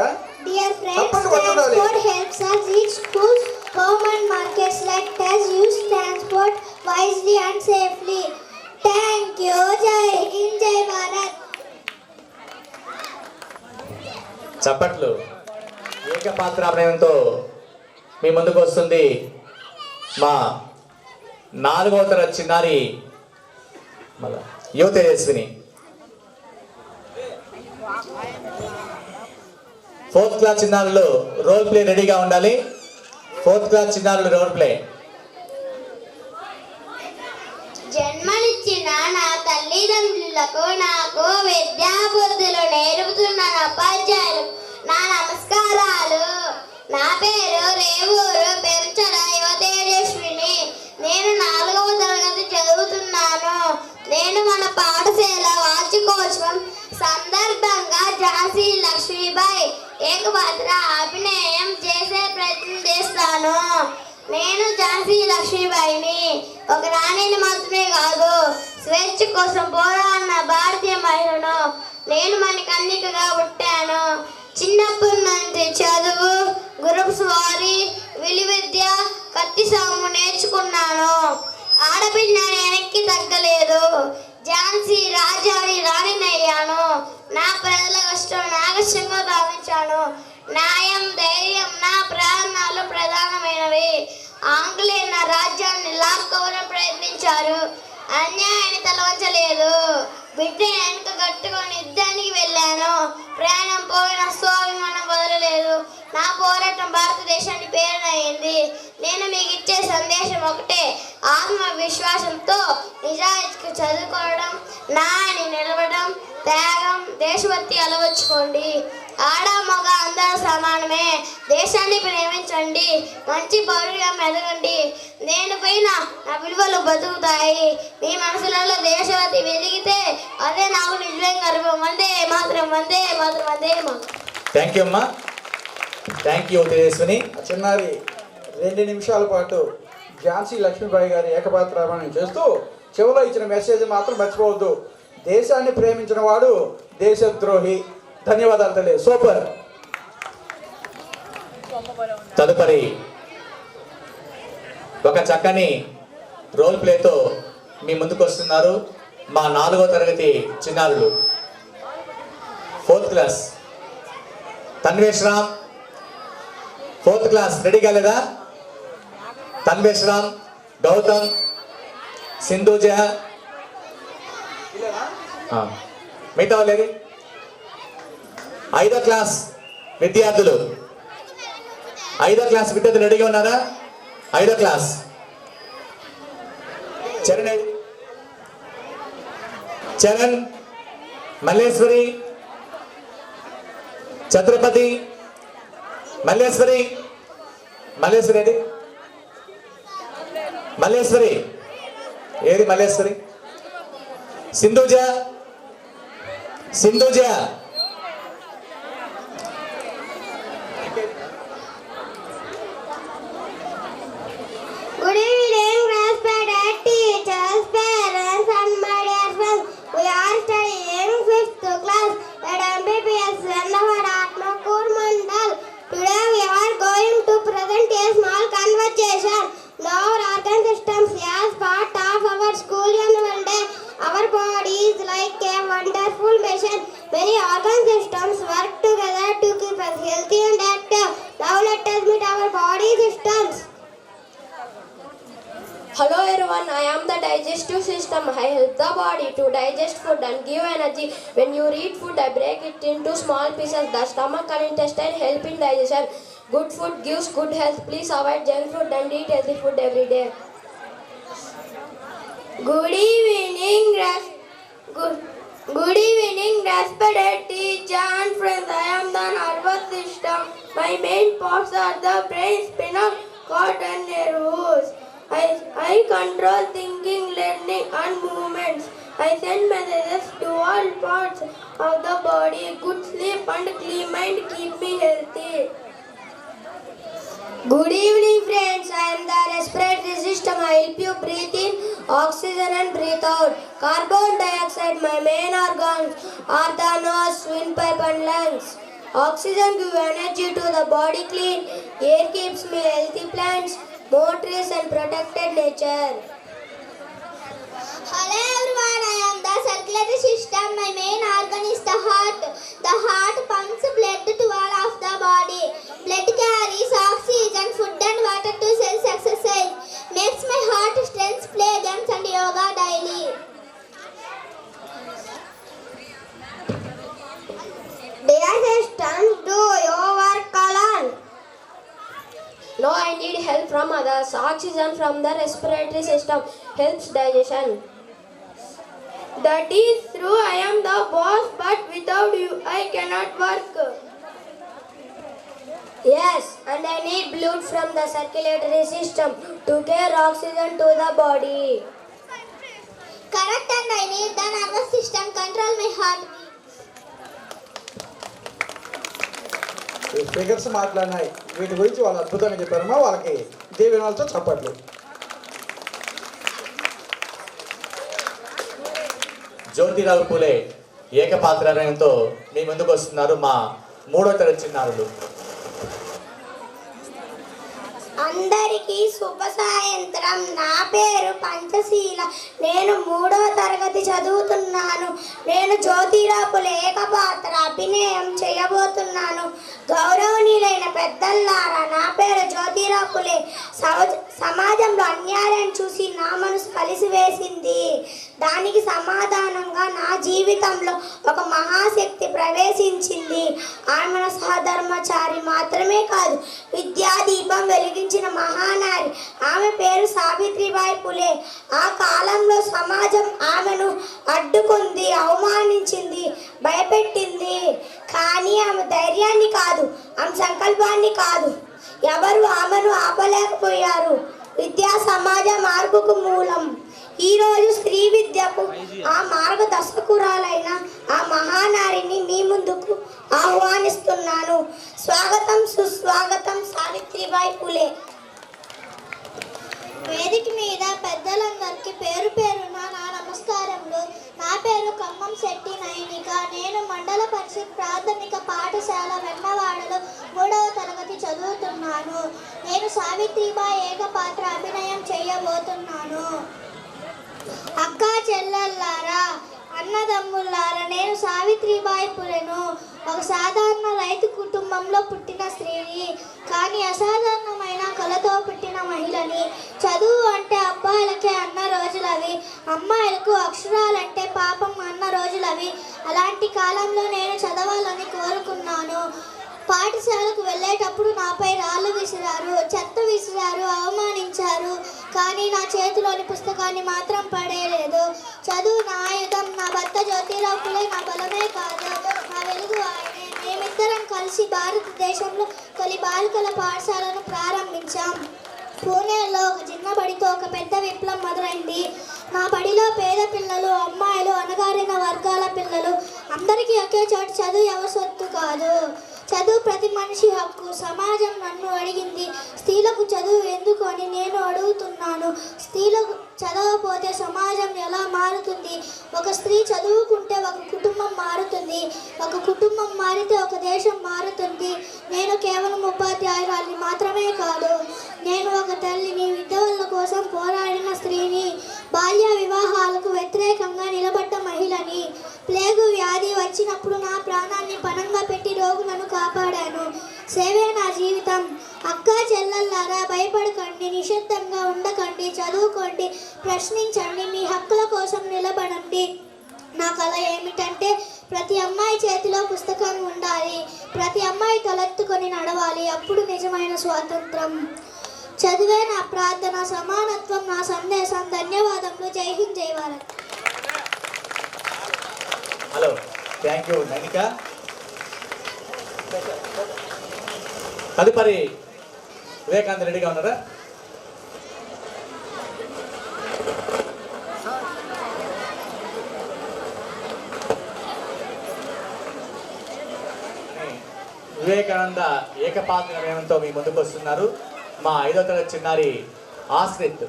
Dear friends, transport helps us reach schools, home and markets. Let us use transport wisely and safely. Thank you. Jai Hind, Jai Bharat. చప్పట్లు. ఏకపాత్రాభినయంతో మీ ముందుకు వస్తుంది మా 4వ తరగతి చిన్నారి యువ తేజస్విని. 4th క్లాస్ చిన్నారులు రోల్ ప్లే రెడీగా ఉండాలి. 4th క్లాస్ చిన్నారులు రోల్ ప్లే. జన్మనిచ్చిన నా తల్లిదండ్రులకు నాకు విద్యా బుద్ధులు నేర్పుతున్న ఉపాధ్యాయులు నా నమస్కారాలు. నా పేరు రేవూరు పెంచల యువ తేజస్విని. నేను 4వ తరగతి చదువుతున్నాను. నేను మన పాఠశాల వార్షికోత్సవం సందర్భంగా ఝాన్సీ లక్ష్మీబాయి ఏకపాత్ర అభినయం చేసే ప్రయత్నం చేస్తాను. నేను ఝాన్సీ లక్ష్మీబాయిని ఒక రాణిని మాత్రమే కాదు, స్వేచ్ఛ కోసం పోరాడిన భారతీయ మహిళను. నేను మనకన్నికగా పుట్టాను. చిన్నప్పటి నుంచి చదువు, గురుపు స్వారీ, విలువిద్య, కత్తి సాము నేర్చుకున్నాను. ఆడపిల్లని వెనక్కి తగ్గలేదు. ఝాన్సీ రాజాని రాణినయ్యాను. నా ప్రజల కష్టం నాగస్యంగా భావించాను. న్యాయం, ధైర్యం నా ప్రాణాలు ప్రధానమైనవి. ఆంగ్లేయులు నా రాజ్యాన్ని లాక్కోవడం ప్రయత్నించారు. అన్యాయాన్ని తలవంచలేదు. బిడ్డ వెనుక కట్టుకొని యుద్ధానికి వెళ్ళాను. ప్రాణం పోయిన స్వాభిమానం వదలలేదు. నా పోరాటం భారతదేశాన్ని పేరునయ్యింది. నేను మీకు ఇచ్చే సందేశం ఒకటే: ఆత్మవిశ్వాసంతో నిజాయితీకి చదువుకోవడం, నాని నిలవడం, త్యాగం, దేశభక్తి అలవర్చుకోండి. ఆడ మగ అందరూ సమానమే. దేశాన్ని ప్రేమించండి. మంచి పౌరుగా మెదగండి. నేను పైన నా విలువలు బతుకుతాయి. మీ మనసులలో దేశభక్తి వెలిగితే అదే నాకు నిజమైన గర్వం. వందే మాత్రం, వందే మాత్రం, వందే మాత్రం. థ్యాంక్ యూ అమ్మా. Thank you Tejaswini. చిన్నారి 2 నిమిషాల పాటు ఝాన్సీ లక్ష్మీబాయి గారి ఏకపాత్రాభినయం చేస్తూ చివరిలో ఇచ్చిన మెసేజ్ మాత్రం మర్చిపోవద్దు: దేశాన్ని ప్రేమించిన వాడు దేశద్రోహి. ధన్యవాదాలు తల్లి. సూపర్. తదుపరి ఒక చక్కని రోల్ ప్లేతో మీ ముందుకు వస్తున్నారు మా 4వ తరగతి చిన్నారులు. 4th class Tanvesh Ram. 4th class ready కాలేదా? తన్వేష్ రామ్, గౌతమ్, సింధూజ, మిగతా వాళ్ళేది? 5వ క్లాస్ విద్యార్థులు. 5వ క్లాస్ విద్యార్థులు రెడీగా ఉన్నారా? 5వ క్లాస్ చరణ్, చరణ్, మల్లేశ్వరి, ఛత్రపతి, మల్లేశ్వరి, మల్లేశ్వరి ఏది? మల్లేశ్వరి ఏది? Malleswari. Sindhuja, Sindhuja, Good evening, respected teachers, parents, and my dear friends. We are studying 5th class at MBBS Vendavat Atmakur Mandal. Today we are going to present a small conversation. Our organ systems as part of our school annual day. Our body is like a wonderful machine. Many organ systems work together to keep us healthy and active. Now let us meet our body systems. Hello everyone, I am the digestive system. I help the body to digest food and give energy. When you eat food, I break it into small pieces. The stomach and intestine help in digestion. Good food gives good health. Please avoid junk food and eat healthy food every day. Good evening, good evening, respected teacher and friends. I am the nervous system. My main parts are the brain, spinal cord, and nerves. I control thinking, learning, and movements. I send messages to all parts of the body. Good sleep and clean mind keep me healthy. Good evening, friends. I am the respiratory system. I help you breathe in oxygen and breathe out carbon dioxide. My main organs are the nose, windpipe, and lungs. Oxygen gives energy to the body. Clean air keeps me healthy. Plants, more trees, and protected nature. Hello everyone, I am the circulatory system. My main organ is the heart. The heart pumps blood to all of the body. Blood carries oxygen, food and water to cells. Exercise makes my heart strength, play games and yoga daily. Dear systems, do your work alone. No, I need help from others. Oxygen from the respiratory system helps digestion. That is true. I am the boss, but without you, I cannot work. Yes, and I need blood from the circulatory system to carry oxygen to the body. Correct, and I need the nervous system control my heart. ఈ స్పీకర్స్ మాట్లాడినాయి. వీటి గురించి వాళ్ళు అద్భుతంగా చెప్పారమ్మా. వాళ్ళకి దీవెనలతో చప్పట్లు. జ్యోతిరావు పూలే ఏకపాత్రాభినయంతో మీ ముందుకు వస్తున్నారు మా 3వ తరగతి చిన్నారులు. అందరికీ శుభ సాయంత్రం. నా పేరు పంచశీల. నేను 3వ తరగతి చదువుతున్నాను. నేను జ్యోతిరాపుల ఏకపాత్ర అభినయం చేయబోతున్నాను. గౌరవనీయులైన పెద్దల్లారా, నా పేరు జ్యోతిరాపులే. సమాజంలో అన్యాయం చూసి నా మనసు కలిసివేసింది. దానికి సమాధానంగా నా జీవితంలో ఒక మహాశక్తి ప్రవేశించింది. ఆమె సహధర్మచారి మాత్రమే కాదు, విద్యాదీపం వెలిగించిన మహానారి. ఆమె పేరు సావిత్రిబాయి పులే. ఆ కాలంలో సమాజం ఆమెను అడ్డుకుంది, అవమానించింది, భయపెట్టింది. కానీ ఆమె ధైర్యాన్ని కాదు, ఆమె సంకల్పాన్ని కాదు, ఎవరు ఆమెను ఆపలేకపోయారు. విద్యా సమాజ మార్పుకు మూలం. ఈరోజు స్త్రీ విద్యకు ఆ మార్గదర్శకురాలైన ఆ మహానారిని మీ ముందుకు ఆహ్వానిస్తున్నాను. స్వాగతం, సుస్వాగతం సావిత్రిబాయి పులే. వేదిక మీద పెద్దలందరికీ పేరు పేరున నా నమస్కారములు. నా పేరు ఖమ్మం శెట్టి నయనిక. నేను మండల పరిషత్ ప్రాథమిక పాఠశాల వెన్నవాడలో 3వ తరగతి చదువుతున్నాను. నేను సావిత్రిబాయి ఏకపాత్ర అభినయం చేయబోతున్నాను. అక్క చెల్లెల్లారా, అన్నదమ్ములారా, నేను సావిత్రిబాయి పులెను. ఒక సాధారణ రైతు కుటుంబంలో పుట్టిన స్త్రీని, కానీ అసాధారణమైన కళతో పుట్టిన మహిళని. చదువు అంటే అబ్బాయిలకే అన్న రోజులవి, అమ్మాయిలకు అక్షరాలంటే పాపం అన్న రోజులవి. అలాంటి కాలంలో నేను చదవాలని కోరుకున్నాను. పాఠశాలకు వెళ్ళేటప్పుడు నాపై రాళ్ళు విసిరారు, చెత్త విసిరారు, అవమానించారు. కానీ నా చేతిలోని పుస్తకాన్ని మాత్రం పడేయలేదు. చదువు నా ఆయుధం. నా భర్త జ్యోతిరావు పులే నా బలమే కాదు, నా వెలుగు ఆయనే. మేమిద్దరం కలిసి భారతదేశంలో తొలి బాలికల పాఠశాలను ప్రారంభించాం. పూణేలో ఒక చిన్న బడితో ఒక పెద్ద విప్లవం మొదలైంది. నా బడిలో పేద పిల్లలు, అమ్మాయిలు, అణగారిన వర్గాల పిల్లలు అందరికీ ఒకే చోటు. చదువు ఎవరి సొత్తు కాదు, చదువు ప్రతి మనిషి హక్కు. సమాజం నన్ను అడిగింది, స్త్రీలకు చదువు ఎందుకు అని. నేను అడుగుతున్నాను, స్త్రీలకు చదవకపోతే సమాజం ఎలా మారుతుంది? ఒక స్త్రీ చదువుకుంటే ఒక కుటుంబం మారుతుంది, ఒక కుటుంబం మారితే ఒక దేశం మారుతుంది. నేను కేవలం ఉపాధ్యాయురాలిని మాత్రమే కాదు, నేను ఒక తల్లిని, విధవల కోసం పోరాడిన స్త్రీని, బాల్య వివాహాలకు వ్యతిరేకంగా నిలబడ్డ మహిళని. ప్లేగు వ్యాధి వచ్చినప్పుడు నా ప్రాణాన్ని పణంగా పెట్టి రోగులను కాపాడాను. సేవే నా జీవితం. అక్క చెల్లెల్లారా, భయపడకండి, నిశ్శబ్దంగా ఉండకండి, చదువుకోండి, ప్రశ్నించండి, మీ హక్కుల కోసం నిలబడండి. నా కళ ఏమిటంటే ప్రతి అమ్మాయి చేతిలో పుస్తకం ఉండాలి, ప్రతి అమ్మాయి తలెత్తుకొని నడవాలి. అప్పుడు నిజమైన స్వాతంత్రం. చదివే నా ప్రార్థన, సమానత్వం నా సందేశం. ధన్యవాదములు. జై హింద్, జై Bharat. Hello, thank you Nainika. తదుపరి వివేకానంద రెడ్డిగా ఉన్నారా? వివేకానంద ఏకపాత్ర అభినయంతో మీ ముందుకు వస్తున్నారు మా 5వ తరగతి చిన్నారి ఆశ్రిత్.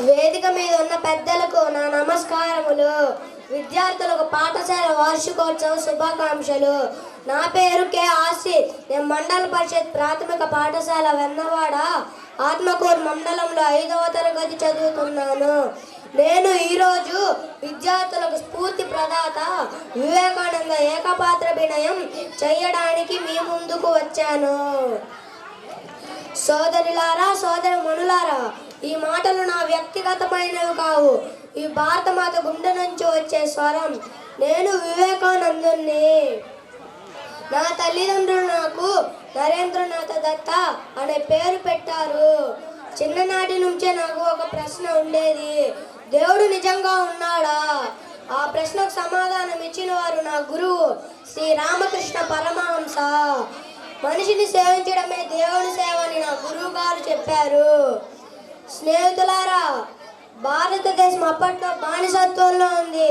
వేదిక మీద ఉన్న పెద్దలకు నా నమస్కారములు. విద్యార్థులకు పాఠశాల వార్షికోత్సవ శుభాకాంక్షలు. నా పేరు కె ఆశ్రిత్. నేను మండల పరిషత్ ప్రాథమిక పాఠశాల వెన్నవాడ ఆత్మకూరు మండలంలో 5వ తరగతి చదువుతున్నాను. నేను ఈరోజు విద్యార్థులకు స్ఫూర్తి ప్రదాత వివేకానంద ఏకపాత్రాభినయం చేయడానికి మీ ముందుకు వచ్చాను. సోదరులారా, సోదరమణులారా, ఈ మాటలు నా వ్యక్తిగతమైనవి కావు, ఈ భారతమాత గుండె నుంచి వచ్చే స్వరం. నేను వివేకానందుని. నా తల్లిదండ్రులు నాకు నరేంద్రనాథ దత్త అనే పేరు పెట్టారు. చిన్ననాటి నుంచే నాకు ఒక ప్రశ్న ఉండేది, దేవుడు నిజంగా ఉన్నాడా? ఆ ప్రశ్నకు సమాధానం ఇచ్చిన వారు నా గురువు శ్రీ రామకృష్ణ పరమహంస. మనిషిని సేవించడమే దేవుని సేవ అని నా గురువు గారు చెప్పారు. స్నేహితులారా, భారతదేశం అప్పట్లో బానిసత్వంలో ఉంది.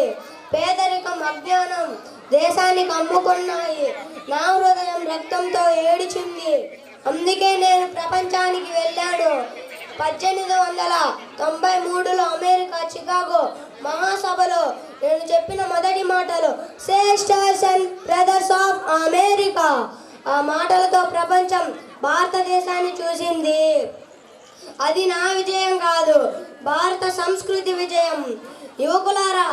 పేదరికం, అజ్ఞానం దేశానికి అమ్ముకున్నాయి. నా హృదయం రక్తంతో ఏడిచింది. అందుకే నేను ప్రపంచానికి వెళ్ళాను. 1893లో అమెరికా చికాగో మహాసభలో నేను చెప్పిన మొదటి మాటలు sisters and brothers of America. ఆ మాటలతో ప్రపంచం భారతదేశాన్ని చూసింది. అది నా విజయం కాదు, భారత సంస్కృతి విజయం. యువకులారా,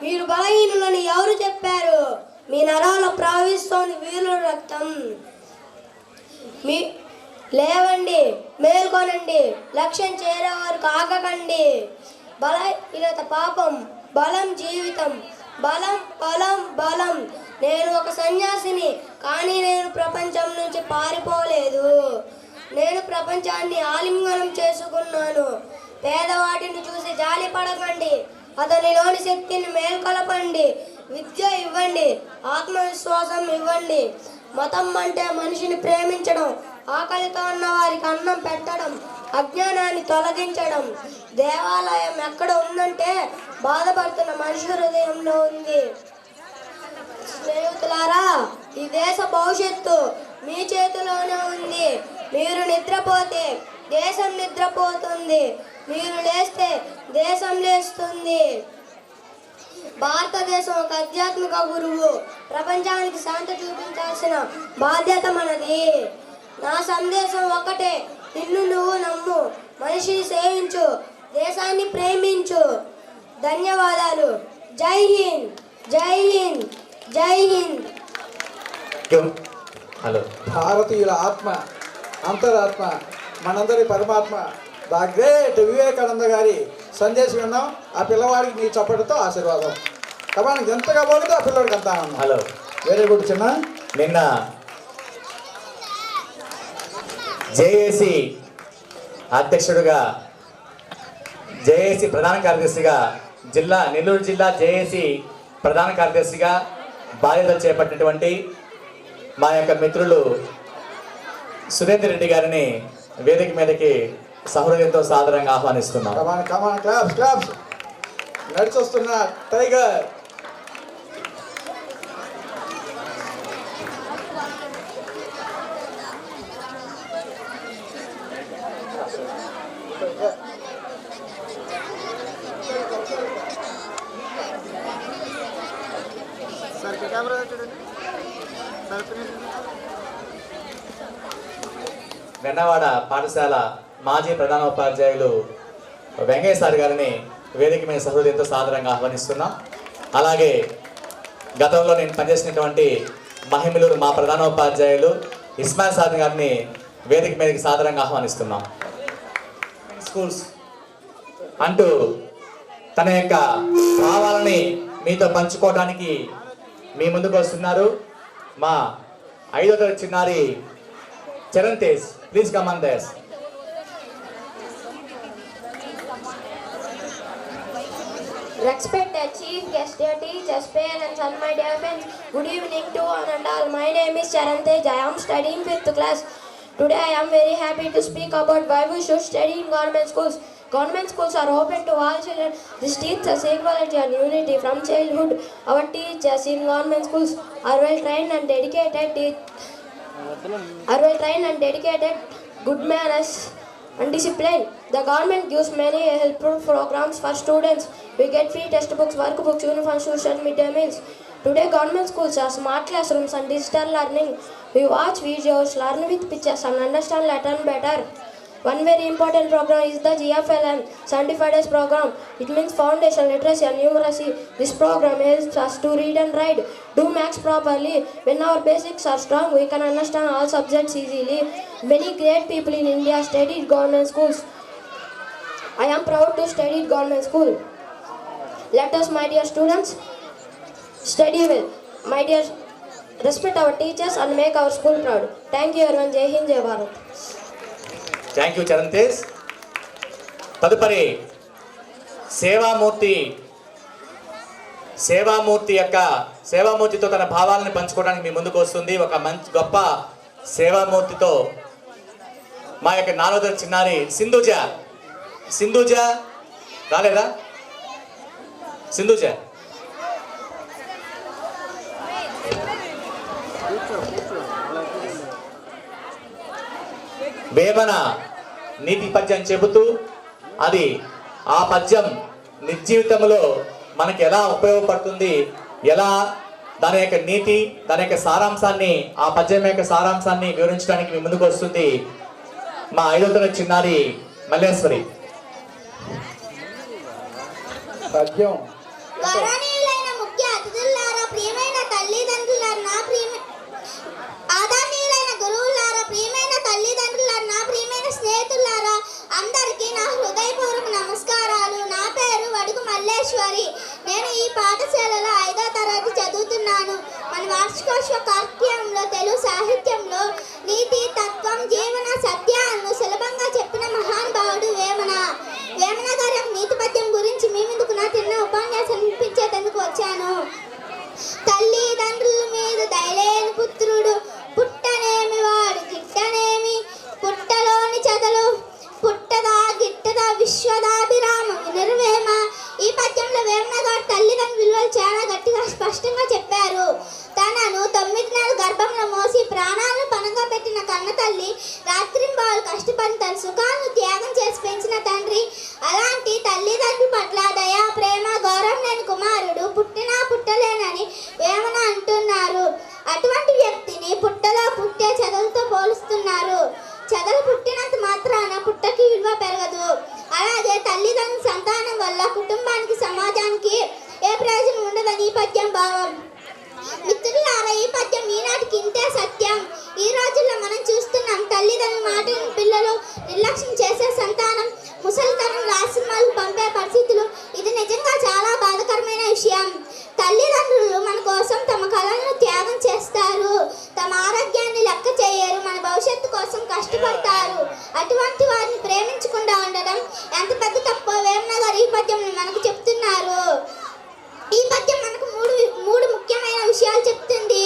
మీరు బలహీనులని ఎవరు చెప్పారు? మీ నరాల్లో ప్రవహిస్తోంది వీరుల రక్తం. మీ లేవండి, మేల్కొనండి, లక్ష్యం చేరేవారు కాకండి. బలహీనత పాపం, బలం జీవితం. బలం బలం బలం. నేను ఒక సన్యాసిని, కానీ నేను ప్రపంచం నుంచి పారిపోలేదు. నేను ప్రపంచాన్ని ఆలింగనం చేసుకున్నాను. పేదవాటిని చూసి జాలి పడకండి, అతనిలోని శక్తిని మేల్కొలపండి. విద్య ఇవ్వండి, ఆత్మవిశ్వాసం ఇవ్వండి. మతం అంటే మనిషిని ప్రేమించడం, ఆకలితో ఉన్న వారికి అన్నం పెట్టడం, అజ్ఞానాన్ని తొలగించడం. దేవాలయం ఎక్కడ ఉందంటే బాధపడుతున్న మనిషి హృదయంలో ఉంది. స్నేహితులారా, ఈ దేశ భవిష్యత్తు మీ చేతిలోనే ఉంది. మీరు నిద్రపోతే దేశం నిద్రపోతుంది, మీరు లేస్తే దేశం లేస్తుంది. భారతదేశం ఒక ఆధ్యాత్మిక గురువు. ప్రపంచానికి శాంతి చూపించాల్సిన బాధ్యత మనది. నా సందేశం ఒకటే, నిన్ను నువ్వు నమ్ము, మనిషిని సేవించు, దేశాన్ని ప్రేమించు. ధన్యవాదాలు. జై హింద్, జై హింద్, జై హింద్. హలో. భారతీయుల ఆత్మ, అంతరాత్మ, మనందరి పరమాత్మ ద గ్రేట్ వివేకానంద గారి సందేశం విన్నాం. ఆ పిల్లవాడికి మీ చప్పటితో ఆశీర్వాదం. కమానికి ఎంతగా పోతే ఆ పిల్లవాడికి అంతా ఆనందం. హలో. వెరీ గుడ్ చిన్న. నిన్న జేఏసీ అధ్యక్షుడిగా, జేఏసీ ప్రధాన కార్యదర్శిగా, నెల్లూరు జిల్లా జేఏసీ ప్రధాన కార్యదర్శిగా బాధ్యతలు చేపట్టినటువంటి మా యొక్క మిత్రులు సురేందర్ రెడ్డి గారిని వేదిక మీదకి సహృదయంతో సాదరంగా ఆహ్వానిస్తున్నాం. Come on come on, claps claps. నడిచొస్తున్న టైగర్. సార్ కెమెరా చూడండి సార్. వెన్నవాడ పాఠశాల మాజీ ప్రధానోపాధ్యాయులు వెంకయ్య సార్ గారిని వేదిక మీద సహృదయంతో సాదరంగా ఆహ్వానిస్తున్నాం. అలాగే గతంలో నేను పనిచేసినటువంటి మహిమలూరు మా ప్రధానోపాధ్యాయులు ఇస్మాయిల్ సార్ గారిని వేదిక మీదకి సాదరంగా ఆహ్వానిస్తున్నాం. స్కూల్స్ అంటూ తన యొక్క భావాలని మీతో పంచుకోవడానికి మీ ముందుకు వస్తున్నారు మా 5వ తరగతి చిన్నారి Charan Tej. Please come on dais. Respected chief guest, dear teachers, parents and my dear friends, good evening to one and all. My name is Charan Tej. I am studying 5th class. Today I am very happy to speak about why we should study in government schools. Government schools are open to all children. This teaches equality and unity from childhood. Our teachers in government schools are well trained and dedicated, good manners and discipline. The government gives many helpful programs for students. We get free textbooks, workbooks, uniforms, shoes and midday meals. Today government schools are smart classrooms and digital learning. We watch videos, learn with pictures and understand Latin better. One very important program is the GFLM 75 days program. It means foundation literacy and numeracy. This program helps us to read and write, do maths properly. When our basics are strong, we can understand all subjects easily. Many great people in India studied government schools. I am proud to study government school. Let us, my dear students, study well. My dear, respect our teachers and make our school proud. Thank you everyone. Jai Hind, Jai Bharat. Thank you Charan Tej. తదుపరి సేవామూర్తితో తన భావాలను పంచుకోవడానికి మీ ముందుకు వస్తుంది ఒక మంచి గొప్ప సేవామూర్తితో మా యొక్క 4వ తరగతి చిన్నారి సింధూజ రాలేదా? సింధూజ వేమన నీతి పద్యం చెబుతూ ఆ పద్యం నిజ జీవితంలో మనకి ఎలా ఉపయోగపడుతుంది, ఎలా దాని యొక్క నీతి, దాని యొక్క సారాంశాన్ని, ఆ పద్యం యొక్క సారాంశాన్ని వివరించడానికి మీ ముందుకు వస్తుంది మా 5వ తరగతి చిన్నారి మల్లేశ్వరి. పద్యం గౌరవనీయులైన ముఖ్య అతిథులారా, ప్రియమైన తల్లిదండ్రులారా, ఆదరణీయులైన గురువులారా, ప్రియమైన తల్లిదండ్రులారా, నా ప్రియమైన స్నేహితులారా, అందరికీ నా హృదయపూర్వక నమస్కారాలు. నా పేరు వడుగు మల్లేశ్వరి. నేను ఈ పాఠశాలలో 5వ తరగతి చదువుతున్నాను. మన వార్షికోత్సవ కార్యక్రమంలో తెలుగు సాహిత్యంలో నీతి, తత్వం, జీవన సత్యాలను సులభంగా చెప్పిన మహానుభావుడు వేమన. వేమన గారి యొక్క నీతి పద్యం గురించి మీ ముందుకు నా చిన్న ఉపన్యాసం వినిపించేందుకు వచ్చాను. తల్లిదండ్రుల మీద దయలేని పుత్రుడు పుట్టనేమి, వాడు గిట్టనేమి, పుట్టలోని చెదలు పుట్టదా గిట్టదా, విశ్వదాభిరామ వినురవేమ. ఈ పద్యంలో వేమన గారు తల్లిదండ్రుల విలువలు చాలా గట్టిగా స్పష్టంగా చెప్పారు. తనను 9 నెలల గర్భంలో మోసి ప్రాణాలను పణంగా పెట్టిన కన్న తల్లి, రాత్రింబాలు కష్టపడి తన సుఖాలను త్యాగం చేసి పెంచిన తండ్రి, అలాంటి తల్లిదండ్రుల పట్ల దయా, ప్రేమ, గౌరవం లేని కుమారుడు పుట్టినా పుట్టలేనని వేమన అంటున్నారు. అటువంటి వ్యక్తిని పుట్టలో పుట్టే చెదలతో పోలుస్తున్నారు. చెదలు పుట్టినంత మాత్రాన పుట్టకి విలువ పెరగదు. అలాగే తల్లిదండ్రుల సంతానం వల్ల కుటుంబానికి, సమాజానికి ఏ ప్రయోజనం ఉండదని ఈ పద్యం భావం. మిత్రులారా, ఈ పద్యం ఈనాటికి ఇంతే సత్యం. ఈ రోజుల్లో మనం చూస్తున్నాం, తల్లిదండ్రుల మాటలను పిల్లలు నిర్లక్ష్యం చేసే సంతానం ముసలితనం రాసిమాలకు పంపే పరిస్థితులు. ఇది నిజంగా చాలా బాధాకరమైన విషయం. తల్లిదండ్రులు మన కోసం తమ కళలను త్యాగం చేస్తారు, తమ ఆరోగ్యాన్ని లెక్క చేయరు, మన భవిష్యత్తు కోసం కష్టపడతారు. అటువంటి వారిని ప్రేమించకుండా ఉండడం ఎంత పెద్ద తప్పో వేమన గారు ఈ పద్యం మనకు చెప్తున్నారు. ఈ పద్యం మనకు మూడు ముఖ్యమైన విషయాలు చెప్తుంది.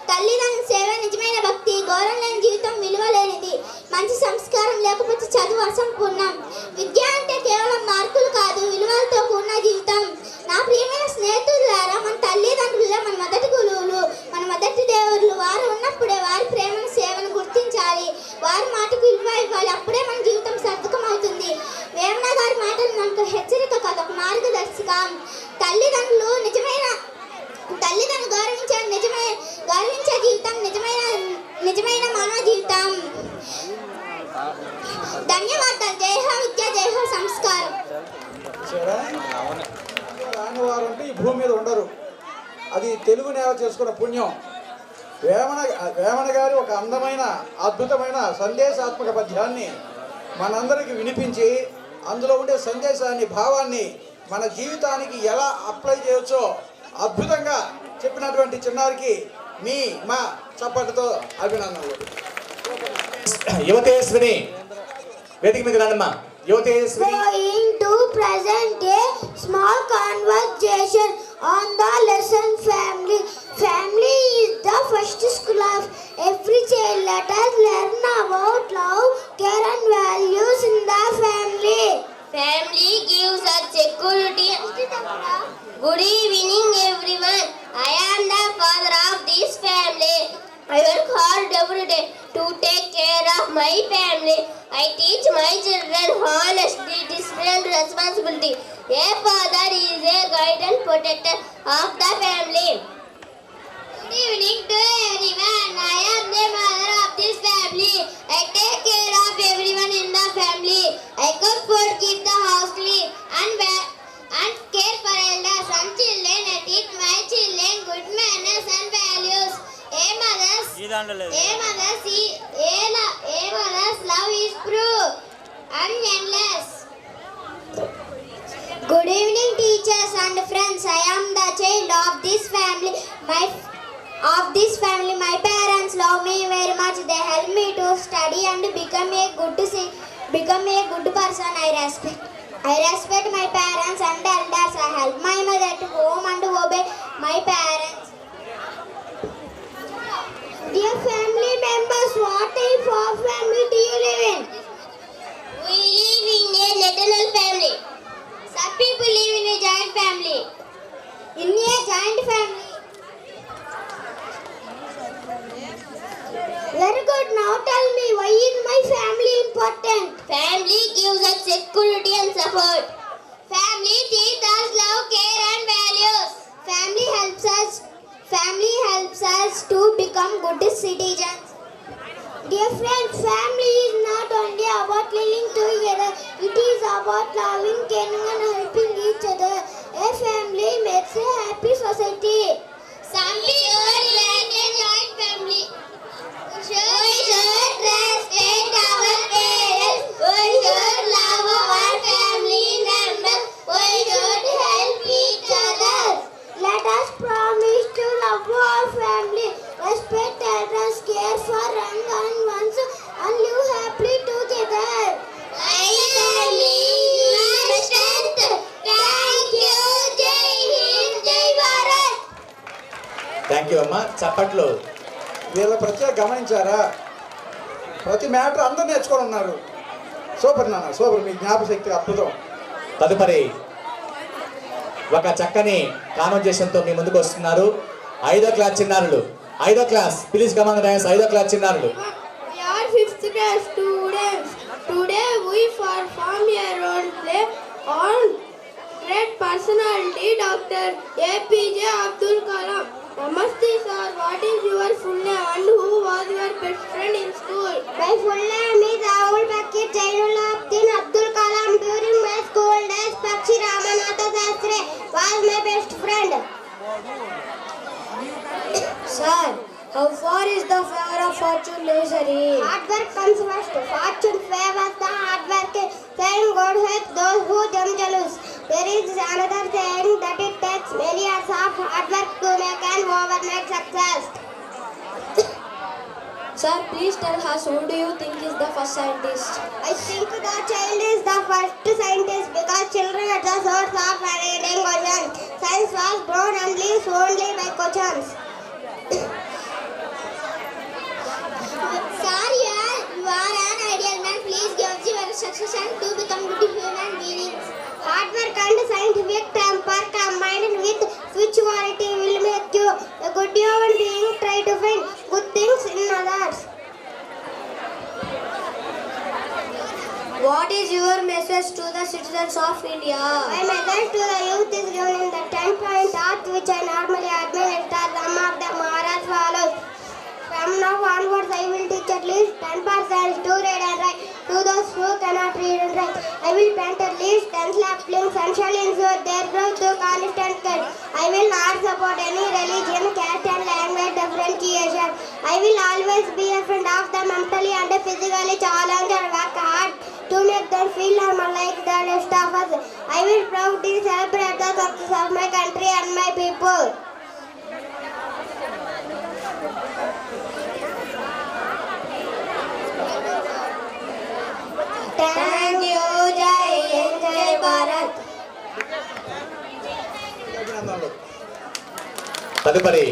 తల్లిదండ్రుల సేవ నిజమైన భక్తి, గౌరవం లేని జీవితం విలువ లేనిది, మంచి సంస్కారం లేకపోతే చదువు అసంపూర్ణం. విద్య అంటే కేవలం మార్కులు కాదు, విలువలతో కూడిన జీవితం. నా ప్రియమైన స్నేహితులారా, మన తల్లిదండ్రులే మన మొదటి గురువులు, మన మొదటి దేవుళ్ళు. వారు ఉన్నప్పుడే వారి ప్రేమను, సేవను గుర్తించాలి, వారి మాటకు విలువ ఇవ్వాలి. అప్పుడే మన జీవితం సార్థకం అవుతుంది. వేమన గారి మాటలు మనకు హెచ్చరిక కాదు, ఒక మార్గదర్శకం. తల్లిదండ్రులు గౌరవించే జీవితం నిజమైన మానవ జీవితం. ధన్యవాదాలు. జై హో విద్య, జై హో సంస్కారం. రాని వారు అంటే ఈ భూమి మీద ఉండరు. అది తెలుగు నేల చేసుకున్న పుణ్యం. వేమన గారి ఒక అందమైన, అద్భుతమైన సందేశాత్మక పద్యాన్ని మనందరికీ వినిపించి, అందులో ఉండే సందేశాన్ని, భావాన్ని మన జీవితానికి ఎలా అప్లై చేయవచ్చో అద్భుతంగా చెప్పినటువంటి చిన్నారికి మా చప్పటితో అభినందనలు. యువతేశ్వరి వేదిక మీద రండమ్మా. యువతేశ్వరి Going to present a small conversation on the lesson family. Family is the first school of every child. Let us learn about love, care and values in the family. Family gives us security. Good evening, everyone. I am the father of this family. I work hard every day to take care of my family. I teach my children honesty, discipline, and responsibility. A father is a guide and protector of the family. Good evening to everyone. I am the mother of this family. I take care of everyone in the family. I cook food, keep the house clean, and care for elders and children. I teach my children good manners and values. A mother's love is pure and endless. Good evening, teachers and friends. I am the child of this family. My parents love me very much. They help me to study and become a good person. I respect my parents and elders. I help my mother to home and obey my parents. Dear family members, what type of family do you live in? We live in a natural family. Some people live in a joint family. In a joint family. Very good. Now tell me, why is my family important? Family gives us security and support. Family teaches us love, care and value. become good citizens. Dear friends, family is not only about living together, it is about loving, caring and helping each other. A family makes a happy society. Some people like a joint family. We should respect our parents. We should love our family members. We should help each other. Let us promise to love our family, respect elders, care for young ones, and live happily together. My family is my strength. Thank you. Jai Hind, Jai Bharat. Thank you అమ్మా. చప్పట్లు. వీళ్ళ ప్రత్యేక గమనించారా? ప్రతి మ్యాటర్ అందరూ నేర్చుకొని ఉన్నారు. సూపర్ నాన్న, సూపర్. మీ జ్ఞాపశక్తి అద్భుతం. తదుపరి ఒక చక్కని కాన్వర్జేషన్తో మీ ముందుకు వస్తున్నారు 5వ క్లాస్ చిన్నారులు. 5వ class, please come on the dais. 5వ క్లాస్ చిన్నారులు. We are 5th class students. Today we perform a role play on great personality Dr. APJ Abdul Kalam. Namaste sir, what is your full name and who was your best friend in school? My full name is Rahul Bakir Jainuddin Abdul Kalam. During my school days, Pakshi Ramanatha Sastry was my best friend. Sir, how far is the favor of fortune necessary? Hard work comes first. Fortune favors the hard worker. Saying God helps those who them jealous. There is another saying that it takes many years of hard work to make an overnight success. Sir, please tell us who do you think is the first scientist? I think the child is the first scientist because children are the source of reading questions. Science was born and lives only by questions. Sir, you are an ideal man. Please give your suggestion to become good human beings. Hard work and scientific temper combined with spirituality will make you a good human being. Try to find good things in others. What is your message to the citizens of India? My message to the youth is given in the 10-point art which I normally administer. Some of them are as follows. From now onwards, I will teach at least 10% to read and write. To those who cannot read and write, I will plant at least 10 saplings and shall ensure their growth to constant care. I will not support any religion, caste and language differentiation. I will always be a friend of the mentally and physically challenged and work hard to make them feel normal like the rest of us. I will proudly celebrate the success of my country and my people. Thank you, Jai Hind, Jai Bharat. అభినందనలు. తదుపరి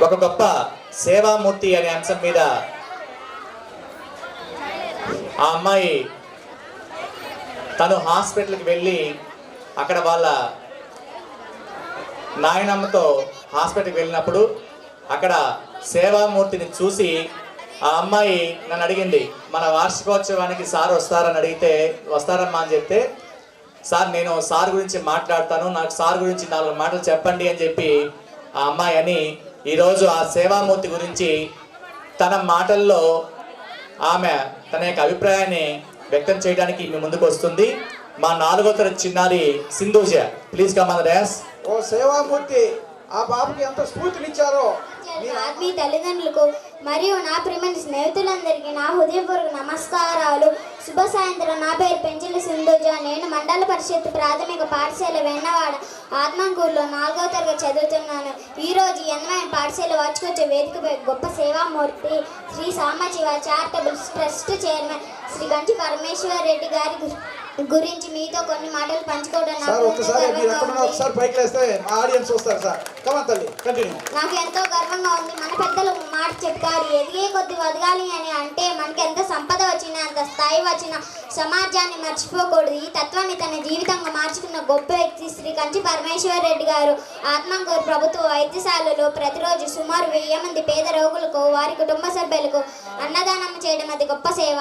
ఒక గొప్ప సేవామూర్తి అనే అంశం మీద ఆ అమ్మాయి తను హాస్పిటల్కి వెళ్ళి అక్కడ వాళ్ళ నాయనమ్మతో హాస్పిటల్కి వెళ్ళినప్పుడు అక్కడ సేవామూర్తిని చూసి ఆ అమ్మాయి నన్ను అడిగింది, మన వార్షికోత్సవానికి సార్ వస్తారని అడిగితే వస్తారమ్మా అని చెప్తే, సార్ నేను సార్ గురించి మాట్లాడతాను, నాకు సార్ గురించి 4 మాటలు చెప్పండి అని చెప్పి ఆ అమ్మాయి అని ఈరోజు ఆ సేవామూర్తి గురించి తన మాటల్లో ఆమె తన యొక్క అభిప్రాయాన్ని వ్యక్తం చేయడానికి మీ ముందుకు వస్తుంది. మా 4వ తరగతి చిన్నారి Sindhuja. Please come on the dais. ఓ సేవామూర్తి, ఆ బాబుకి ఎంత స్ఫూర్తినిచ్చారో. మీ తల్లిదండ్రులకు మరియు నా ప్రియమైన స్నేహితులందరికీ నా హృదయపూర్వక నమస్కారాలు. శుభ సాయంత్రం. నా పేరు పెంచిలి సింధుజ. నేను మండల పరిషత్ ప్రాథమిక పాఠశాల వెన్నవాడ ఆత్మకూరులో 4వ తరగతి చదువుతున్నాను. ఈరోజు ఎన్వైన్ పాఠశాల వార్షికోత్సవ వేదికపై గొప్ప సేవామూర్తి Shri Samasiva charitable trust chairman Shri Ganti Parameshwar Reddy గారి గురించి మీతో కొన్ని మాటలు పంచుకోవడం సార్ ఒకసారి మీరు ఎక్కడున్నా ఒకసారి పైకి లేస్తే మా ఆడియన్స్ చూస్తారు సార్. కమన్ తల్లి, కంటిన్యూ. నాకు ఎంతో గర్వంగా ఉంది. మన పెద్దలు మాట చెప్తారు, ఎదిగే కొద్ది వదగాలి అని. అంటే మనకి ఎంత సంపద వచ్చినా, అంత స్థాయి వచ్చినా సమాజాన్ని మర్చిపోకూడదు. ఈ తత్వాన్ని తన జీవితంగా మార్చుకున్న గొప్ప వ్యక్తి శ్రీ కంచి పరమేశ్వర్ రెడ్డి గారు. ఆత్మకూరు ప్రభుత్వ వైద్యశాలలో ప్రతిరోజు సుమారు 1000 మంది పేద రోగులకు వారి కుటుంబ సభ్యులకు అన్నదానం చేయడం అది గొప్ప సేవ.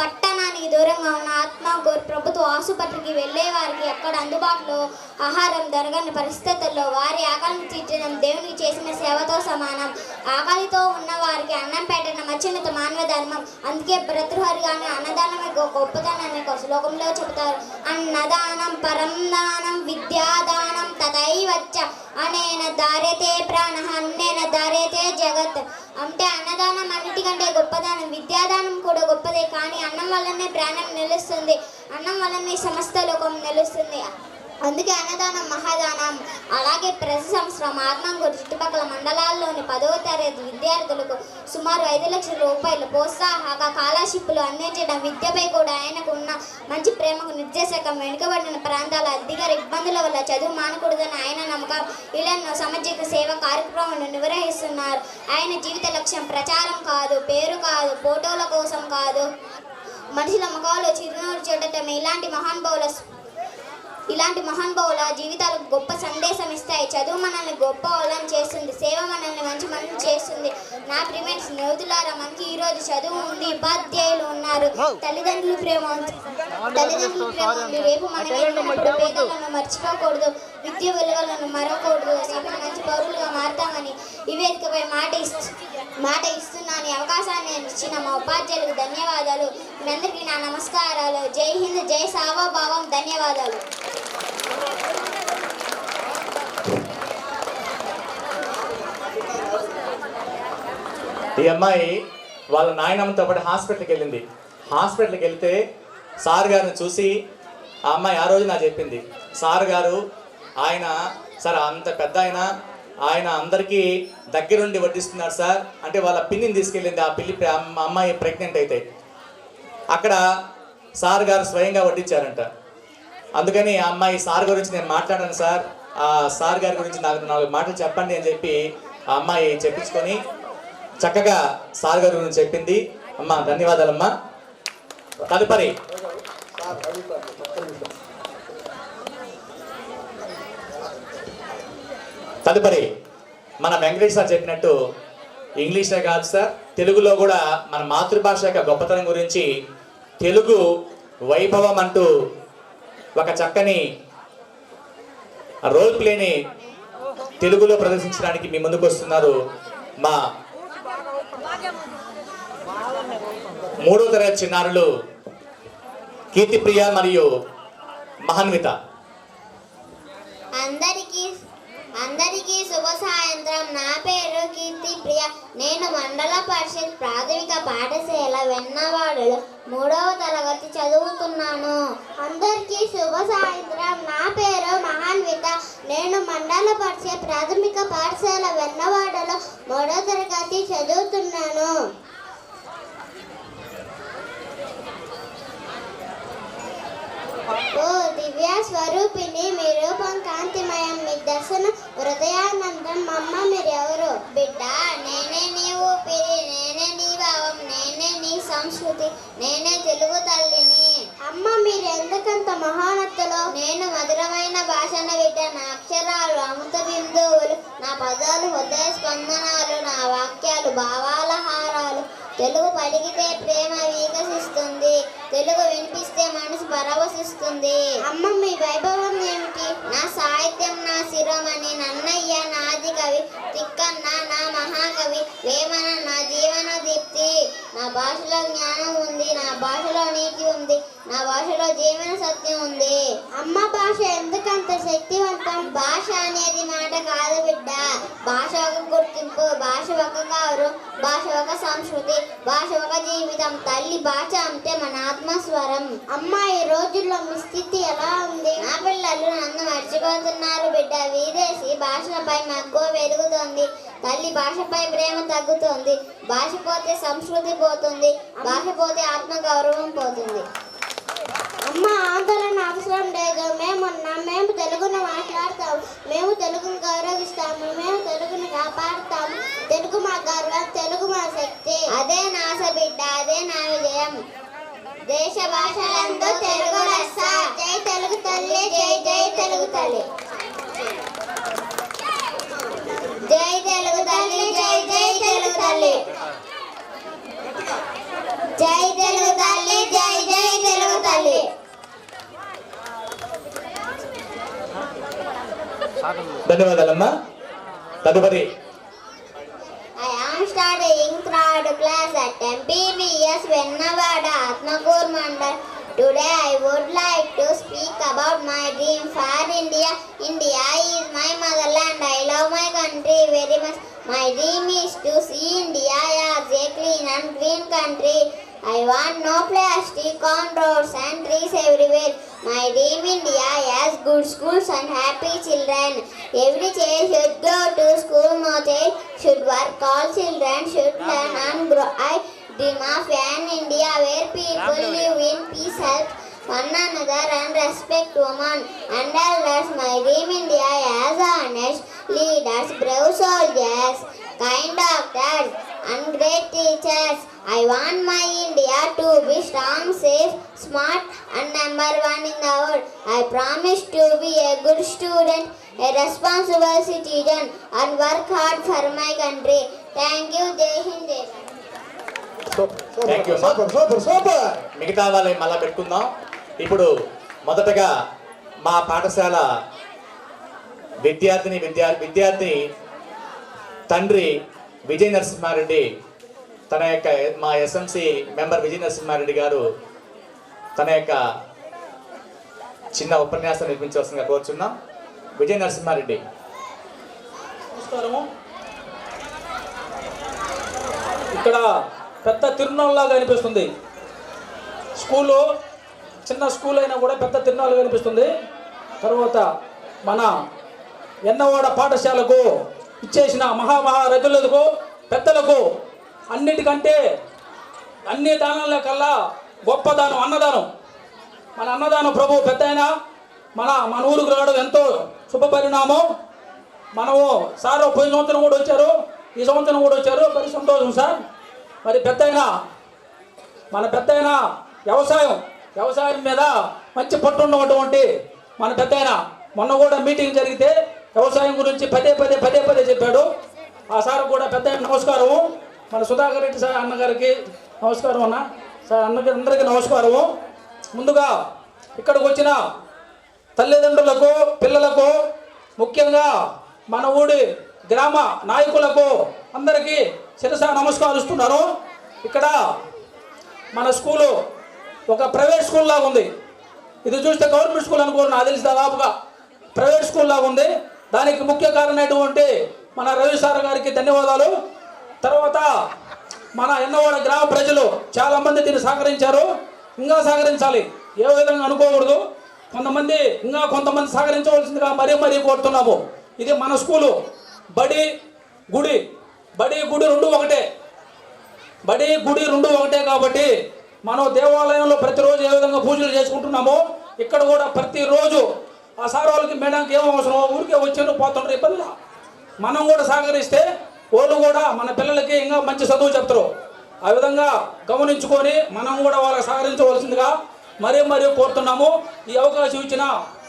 పట్టణానికి దూరంగా ఉన్న ఆత్మకూరు ప్రభుత్వ ఆసుపత్రికి వెళ్ళే వారికి అక్కడ అందుబాటులో ఆహారం దొరకని పరిస్థితుల్లో వారి ఆకలిని తీర్చడం దేవునికి చేసిన సేవతో సమానం. ఆకలితో ఉన్న వారికి అన్నం పెట్టడం అత్యున్నత మానవ ధర్మం. అందుకే భర్తృహరిగానే అన్నదానమే గొప్పదనాన్ని శ్లోకంలో చెబుతారు. అన్నదానం పరం దానం విద్యాదానం తథైవచ్చ అనేన ధార్యతే ప్రాణ అన్నేన ధార్యతే జగత్. అంటే అన్నదానం అన్నిటికంటే గొప్పదానం, విద్యాదానం కూడా గొప్పదే. కానీ అన్నం వల్లనే ప్రాణం నిలుస్తుంది, అన్నం వల్లనే సమస్త లోకం నిలుస్తుంది. అందుకే అన్నదానం మహాదానం. అలాగే ప్రతి సంవత్సరం ఆత్మకూరు చుట్టుపక్కల మండలాల్లోని 10వ తరగతి విద్యార్థులకు సుమారు 5 లక్షల రూపాయలు ప్రోత్సాహక స్కాలర్షిప్లు అందించడం విద్యపై కూడా ఆయనకు ఉన్న మంచి ప్రేమకు నిర్దేశకం. వెనుకబడిన ప్రాంతాల అధికార ఇబ్బందుల వల్ల చదువు మానకూడదని ఆయన నమ్మకం. ఇలా సామాజిక సేవ కార్యక్రమాలను నిర్వహిస్తున్నారు. ఆయన జీవిత లక్ష్యం ప్రచారం కాదు, పేరు కాదు, ఫోటోల కోసం కాదు, మనుషుల ముఖాలు చిరునవ్వు చూడటమే. ఇలాంటి మహానుభావుల జీవితాలకు గొప్ప సందేశం ఇస్తాయి. చదువు మనల్ని గొప్ప వాళ్ళని చేస్తుంది, సేవ మనల్ని మంచి మనుషులు చేస్తుంది. నా ప్రియమైన స్నేహితులారా, మనకి ఈరోజు చదువు ఉంది, ఉపాధ్యాయులు ఉన్నారు, తల్లిదండ్రుల ప్రేమ ఉంది. రేపు మనం పేదలను మర్చిపోకూడదు, విద్య వెలుగులను మరవకూడదు. రేపు మంచి పౌరులుగా మారుతామని ఈ వేదికపై మాట ఇస్తున్నాను. ఈ అవకాశాన్ని ఇచ్చిన మా ఉపాధ్యాయులకు ధన్యవాదాలు. మీ అందరికీ నా నమస్కారాలు. జై హింద్, జై సావభావం. ధన్యవాదాలు. ఈ అమ్మాయి వాళ్ళ నాయనమ్మతో పాటు హాస్పిటల్కి వెళ్ళింది. హాస్పిటల్కి వెళ్తే సార్ గారిని చూసి ఆ అమ్మాయి ఆ రోజు నాకు చెప్పింది, సార్ గారు ఆయన సార్ అంత పెద్ద ఆయన అందరికీ దగ్గరుండి వడ్డిస్తున్నారు సార్ అంటే వాళ్ళ పిన్నిని తీసుకెళ్ళింది. ఆ పిల్లి అమ్మాయి ప్రెగ్నెంట్ అయితే అక్కడ సార్ గారు స్వయంగా వడ్డించారంట. అందుకని ఆ అమ్మాయి సార్ గురించి నేను మాట్లాడాను సార్, ఆ సార్ గారి గురించి నాకు 4 మాటలు చెప్పండి అని చెప్పి ఆ అమ్మాయి చెప్పించుకొని చక్కగా సార్ గారి గురించి చెప్పింది. అమ్మా ధన్యవాదాలమ్మా. తదుపరి మన వెంకటేష్ సార్ చెప్పినట్టు ఇంగ్లీషే కాదు సార్, తెలుగులో కూడా మన మాతృభాష యొక్క గొప్పతనం గురించి తెలుగు వైభవం అంటూ ఒక చక్కని రోల్ ప్లేని తెలుగులో ప్రదర్శించడానికి మీ ముందుకు వస్తున్నారు మా 3వ తరగతి చిన్నారులు కీర్తిప్రియ మరియు మహాన్విత. అందరికీ శుభ సాయంత్రం. నా పేరు కీర్తిప్రియ. నేను మండల పరిషత్ ప్రాథమిక పాఠశాల వెన్నవాడలో 3వ తరగతి చదువుతున్నాను. అందరికీ శుభ సాయంత్రం. నా పేరు మహాన్విత. నేను మండల పరిషత్ ప్రాథమిక పాఠశాల వెన్నవాడలో 3వ తరగతి చదువుతున్నాను. ఓ దివ్య స్వరూపిణి, మీ రూపం కాంతిమయం, మీ దర్శనం హృదయానందం. అమ్మ మీరెవరు? బిడ్డ, నేనే నీ ఊపిరి, నేనే నీ భావం, నేనే నీ సంస్కృతి, నేనే తెలుగు తల్లిని. అమ్మ మీరు ఎందుకంత మహానత్తులో? నేను మధురమైన భాషన బిడ్డ. నా అక్షరాలు అమృత బిందువులు, నా పదాలు హృదయ స్పందనాలు, నా వాక్యాలు భావాల హారాలు. తెలుగు పలికితే ప్రేమ వికసిస్తుంది, తెలుగు వినిపిస్తే మనసు పరవశిస్తుంది. అమ్మ మీ వైభవం ఏమిటి? నా సాహిత్యం నా శిరోమణి, నన్నయ్య నాది కవి, తిక్కన్న నా మహాకవి, వేమన నా జీవన దీప్తి. నా భాషలో జ్ఞానం ఉంది, నా భాషలో నీతి ఉంది, నా భాషలో జీవన సత్యం ఉంది. అమ్మ భాష ఎందుకంత శక్తివంతం? భాష అనేది మాట కాదు బిడ్డ. భాష ఒక గుర్తింపు, భాష ఒక గౌరవం, భాష ఒక సంస్కృతి, భాష ఒక జీవితం. తల్లి భాష అంటే మన ఆత్మస్వరం. అమ్మ ఈ రోజుల్లో మీ స్థితి ఎలా ఉంది? నా పిల్లలు నన్ను మర్చిపోతున్నారు బిడ్డ. విదేశీ భాషలపై మక్కువ పెరుగుతోంది, తల్లి భాషపై ప్రేమ తగ్గుతోంది. భాష పోతే సంస్కృతి పోతుంది, భాష పోతే ఆత్మగౌరవం పోతుంది. అమ్మ ఆందోళన అవసరం లేదు, మేము తెలుగును మాట్లాడతాము, మేము తెలుగును గౌరవిస్తాము, మేము తెలుగును కాపాడుతాము. తెలుగు మా గర్వం, తెలుగు మా శక్తి. అదే నా ఆశ బిడ్డ, అదే నా విజయం. దేశ భాషలందు తెలుగు రస. జై తెలుగు తల్లి, జై జై తెలుగు తల్లి. జై తెలుగు తల్లి, జై జై తెలుగు తల్లి. జై తెలుగు తల్లి, జై జై తెలుగు తల్లి. ధన్యవాదాలమ్మా. తదుపరి I am studying third class at MPBS Vennavada Atnakur Mandal. Today I would like to speak about my dream for India. India is my motherland. I love my country very much. My dream is to see India as a clean and green country. I want no plastic on roads and trees everywhere. My dream India has good schools and happy children. Every child should go to school. No child should work. All children should learn and grow. I dream of an India where people live in peace, help one another and respect women and elders. My dream India has honest leaders, brave soldiers, kind doctors and great teachers. I want my India to be strong, safe, smart and number one in the world. I promise to be a good student, a responsible citizen and work hard for my country. Thank you. Jai Hind, Jai Bharat. Thank you, super. మిగతా వాళ్ళని మళ్ళా పెట్టుకుందాం. ఇప్పుడు మొదటగా మా పాఠశాల విద్యార్థి తండ్రి విజయ నరసింహారెడ్డి తన యొక్క మా ఎస్ఎంసి మెంబర్ విజయ నరసింహారెడ్డి గారు తన యొక్క చిన్న ఉపన్యాసం నిర్మించవలసిందిగా కోరుచున్నాం. విజయ నరసింహారెడ్డి. నమస్కారము. ఇక్కడ పెద్ద తిరునాళ్ళలాగా అనిపిస్తుంది స్కూలు. చిన్న స్కూల్ అయినా కూడా పెద్ద తిరునాళ్ళగా అనిపిస్తుంది. తర్వాత మన ఎన్నవాడ పాఠశాలకు ఇచ్చేసిన మహారథులకు పెద్దలకు అన్నిటికంటే అన్ని దానాల కల్లా గొప్ప దానం అన్నదానం. మన అన్నదానం ప్రభు పెద్ద అయినా మన ఊరికి రావడం ఎంతో శుభపరిణామం. మనము సార్ పోయిన సంవత్సరం కూడా వచ్చారు, ఈ సంవత్సరం కూడా వచ్చారు, మరి సంతోషం సార్. మరి మన పెద్ద వ్యవసాయం మీద మంచి పట్టు ఉన్నటువంటి మన పెద్ద మొన్న కూడా మీటింగ్ జరిగితే వ్యవసాయం గురించి పదే చెప్పాడు. ఆ సార్ కూడా పెద్ద నమస్కారము. మన సుధాకర్ రెడ్డి సార్ అన్నగారికి నమస్కారం అన్న. సార్ అందరికీ నమస్కారము. ముందుగా ఇక్కడికి వచ్చిన తల్లిదండ్రులకు, పిల్లలకు, ముఖ్యంగా మన ఊరి గ్రామ నాయకులకు అందరికీ శిరసా నమస్కరిస్తున్నాను. ఇక్కడ మన స్కూలు ఒక ప్రైవేట్ స్కూల్ లాగా ఉంది. ఇది చూస్తే గవర్నమెంట్ స్కూల్ అనుకోరు, నాకు తెలిసి దాదాపుగా ప్రైవేట్ స్కూల్ లాగా ఉంది. దానికి ముఖ్య కారణమైనటువంటి మన రవి సార్ గారికి ధన్యవాదాలు. తర్వాత మన ఎన్నవాడ గ్రామ ప్రజలు చాలామంది దీన్ని సహకరించారు. ఇంకా సహకరించాలి, ఏ విధంగా అనుకోకూడదు. కొంతమంది సహకరించవలసిందిగా మరీ కోరుతున్నాము. ఇది మన స్కూలు. బడి గుడి రెండు ఒకటే కాబట్టి మనం దేవాలయంలో ప్రతిరోజు ఏ విధంగా పూజలు చేసుకుంటున్నామో ఇక్కడ కూడా ప్రతిరోజు ఆ సార్ వాళ్ళకి మేడానికి ఏం అవసరం, ఊరికే వచ్చి పోతుంటారు ఇబ్బంది. మనం కూడా సహకరిస్తే వాళ్ళు కూడా మన పిల్లలకి ఇంకా మంచి చదువు చెప్తారు. ఆ విధంగా గమనించుకొని మనం కూడా వాళ్ళకి సహకరించవలసిందిగా మరీ కోరుతున్నాము. ఈ అవకాశం ఇచ్చిన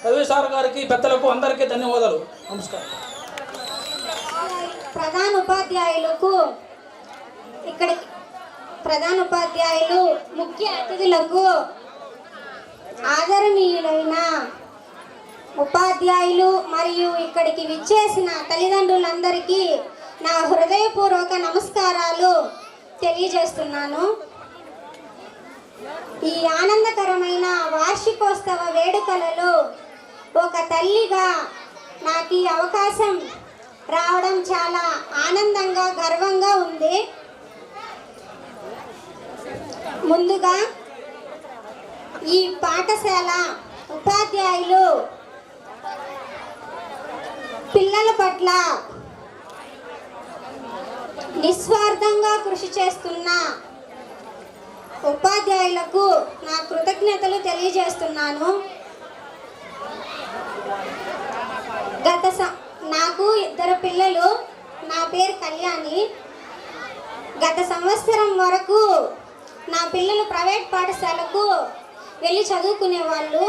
రవి సార్ గారికి, పెద్దలకు అందరికీ ధన్యవాదాలు. నమస్కారం. ప్రధాన ఉపాధ్యాయులు, ముఖ్య అతిథులకు, ఆదరణీయులైన ఉపాధ్యాయులు మరియు ఇక్కడికి విచ్చేసిన తల్లిదండ్రులందరికీ నా హృదయపూర్వక నమస్కారాలు తెలియజేస్తున్నాను. ఈ ఆనందకరమైన వార్షికోత్సవ వేడుకలలో ఒక తల్లిగా నాకు ఈ అవకాశం రావడం చాలా ఆనందంగా, గర్వంగా ఉంది. ముందుగా ఈ పాఠశాల ఉపాధ్యాయులు పిల్లల పట్ల నిస్వార్థంగా కృషి చేస్తున్న ఉపాధ్యాయులకు నా కృతజ్ఞతలు తెలియజేస్తున్నాను. నాకు 2 పిల్లలు. నా పేరు కళ్యాణి. గత సంవత్సరం వరకు నా పిల్లలు ప్రైవేట్ పాఠశాలకు వెళ్ళి చదువుకునేవాళ్ళు.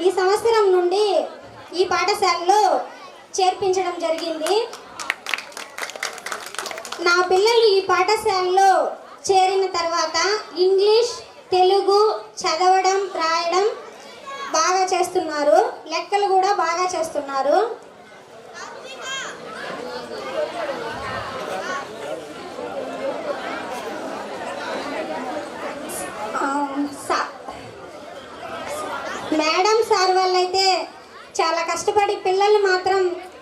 ఈ సంవత్సరం నుండి ఈ పాఠశాలలో చేర్పించడం జరిగింది. నా పిల్లలు ఈ పాఠశాలలో చేరిన తర్వాత ఇంగ్లీష్, తెలుగు చదవడం, రాయడం బాగా చేస్తున్నారు. లెక్కలు కూడా బాగా చేస్తున్నారు. మేడం సార్ వాళ్ళైతే చాలా కష్టపడి పిల్లలు మాత్రం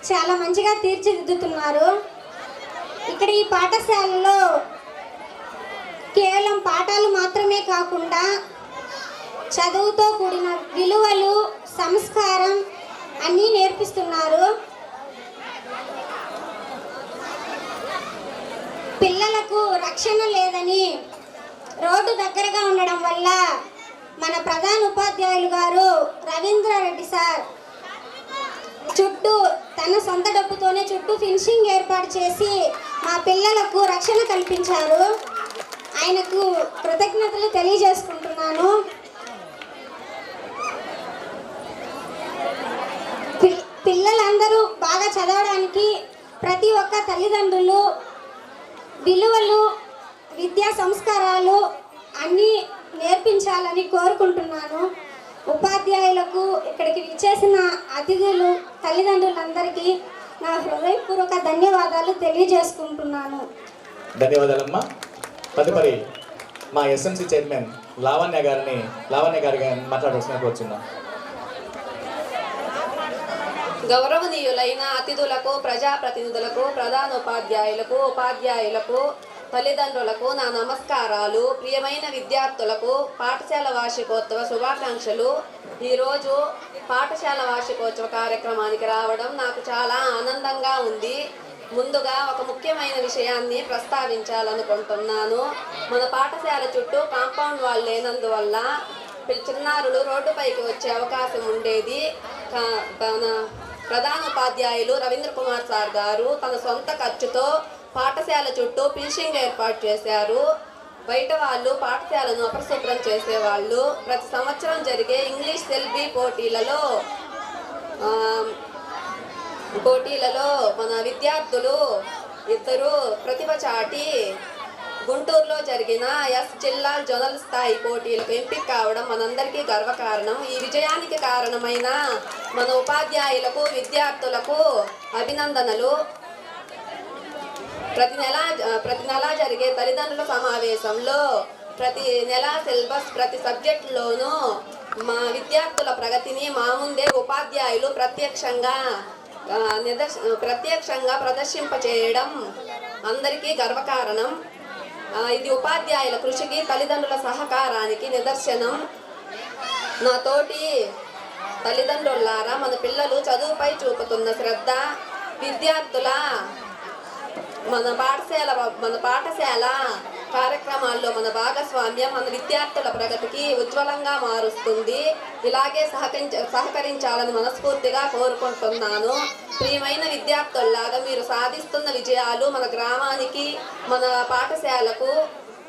చాలా మంచిగా తీర్చిదిద్దుతున్నారు. ఇక్కడ ఈ పాఠశాలలో కేవలం పాఠాలు మాత్రమే కాకుండా చదువుతో కూడిన విలువలు, సంస్కారం అన్నీ నేర్పిస్తున్నారు. పిల్లలకు రక్షణ లేదని రోడ్డు దగ్గరగా ఉండడం వల్ల మన ప్రధాన ఉపాధ్యాయులు గారు రవీంద్రారెడ్డి సార్ చుట్టూ తన సొంత డబ్బుతోనే చుట్టూ ఫినిషింగ్ ఏర్పాటు చేసి మా పిల్లలకు రక్షణ కల్పించారు. ఆయనకు కృతజ్ఞతలు తెలియజేసుకుంటున్నాను. పిల్లలందరూ బాగా చదవడానికి ప్రతి ఒక్క తల్లిదండ్రులు విలువలు, విద్యా సంస్కారాలు అన్నీ నేర్పించాలని కోరుకుంటున్నాను. ఉపాధ్యాయులకు, ఇక్కడికి విచ్చేసిన అతిథులు, తల్లిదండ్రులందరికీ నా హృదయపూర్వక ధన్యవాదాలు తెలియజేసుకుంటున్నాను. ధన్యవాదాలమ్మా. తదుపరి మా ఎస్ఎంసీ చైర్మన్ లావణ్య గారిని మాట్లాడాల్సిన కోరుచున్నాం. గౌరవనీయులైన అతిథులకు, ప్రజాప్రతినిధులకు, ప్రధానోపాధ్యాయులకు, ఉపాధ్యాయులకు, తల్లిదండ్రులకు నా నమస్కారాలు. ప్రియమైన విద్యార్థులకు పాఠశాల వార్షికోత్సవ శుభాకాంక్షలు. ఈరోజు పాఠశాల వార్షికోత్సవ కార్యక్రమానికి రావడం నాకు చాలా ఆనందంగా ఉంది. ముందుగా ఒక ముఖ్యమైన విషయాన్ని ప్రస్తావించాలనుకుంటున్నాను. మన పాఠశాల చుట్టూ కాంపౌండ్ వాల్ లేనందువల్ల చిన్నారులు రోడ్డుపైకి వచ్చే అవకాశం ఉండేది. ప్రధానోపాధ్యాయులు రవీంద్ర కుమార్ సార్ గారు తన సొంత ఖర్చుతో పాఠశాల చుట్టూ ఫినిషింగ్ ఏర్పాటు చేశారు. బయట వాళ్ళు పాఠశాలను అపరిశుభ్రం చేసేవాళ్ళు. ప్రతి సంవత్సరం జరిగే ఇంగ్లీష్ సెల్బీ పోటీలలో మన విద్యార్థులు ఇద్దరు ప్రతిభ చాటి గుంటూరులో జరిగిన జిల్లా జోనల్ స్థాయి పోటీలకు ఎంపిక కావడం మనందరికీ గర్వకారణం. ఈ విజయానికి కారణమైన మన ఉపాధ్యాయులకు, విద్యార్థులకు అభినందనలు. ప్రతి నెల జరిగే తల్లిదండ్రుల సమావేశంలో ప్రతి నెల సిలబస్ ప్రతి సబ్జెక్టులోనూ మా విద్యార్థుల ప్రగతిని మా ముందే ఉపాధ్యాయులు ప్రత్యక్షంగా ప్రదర్శింపచేయడం అందరికీ గర్వకారణం. ఇది ఉపాధ్యాయుల కృషికి, తల్లిదండ్రుల సహకారానికి నిదర్శనం. నా తోటి తల్లిదండ్రులారా, మన పిల్లలు చదువుపై చూపుతున్న శ్రద్ధ, విద్యార్థుల మన పాఠశాల కార్యక్రమాల్లో మన భాగస్వామ్యం మన విద్యార్థుల ప్రగతికి ఉజ్వలంగా మారుస్తుంది. ఇలాగే సహకరించాలని మనస్ఫూర్తిగా కోరుకుంటున్నాను. ప్రియమైన విద్యార్థుల్లాగా మీరు సాధిస్తున్న విజయాలు మన గ్రామానికి, మన పాఠశాలకు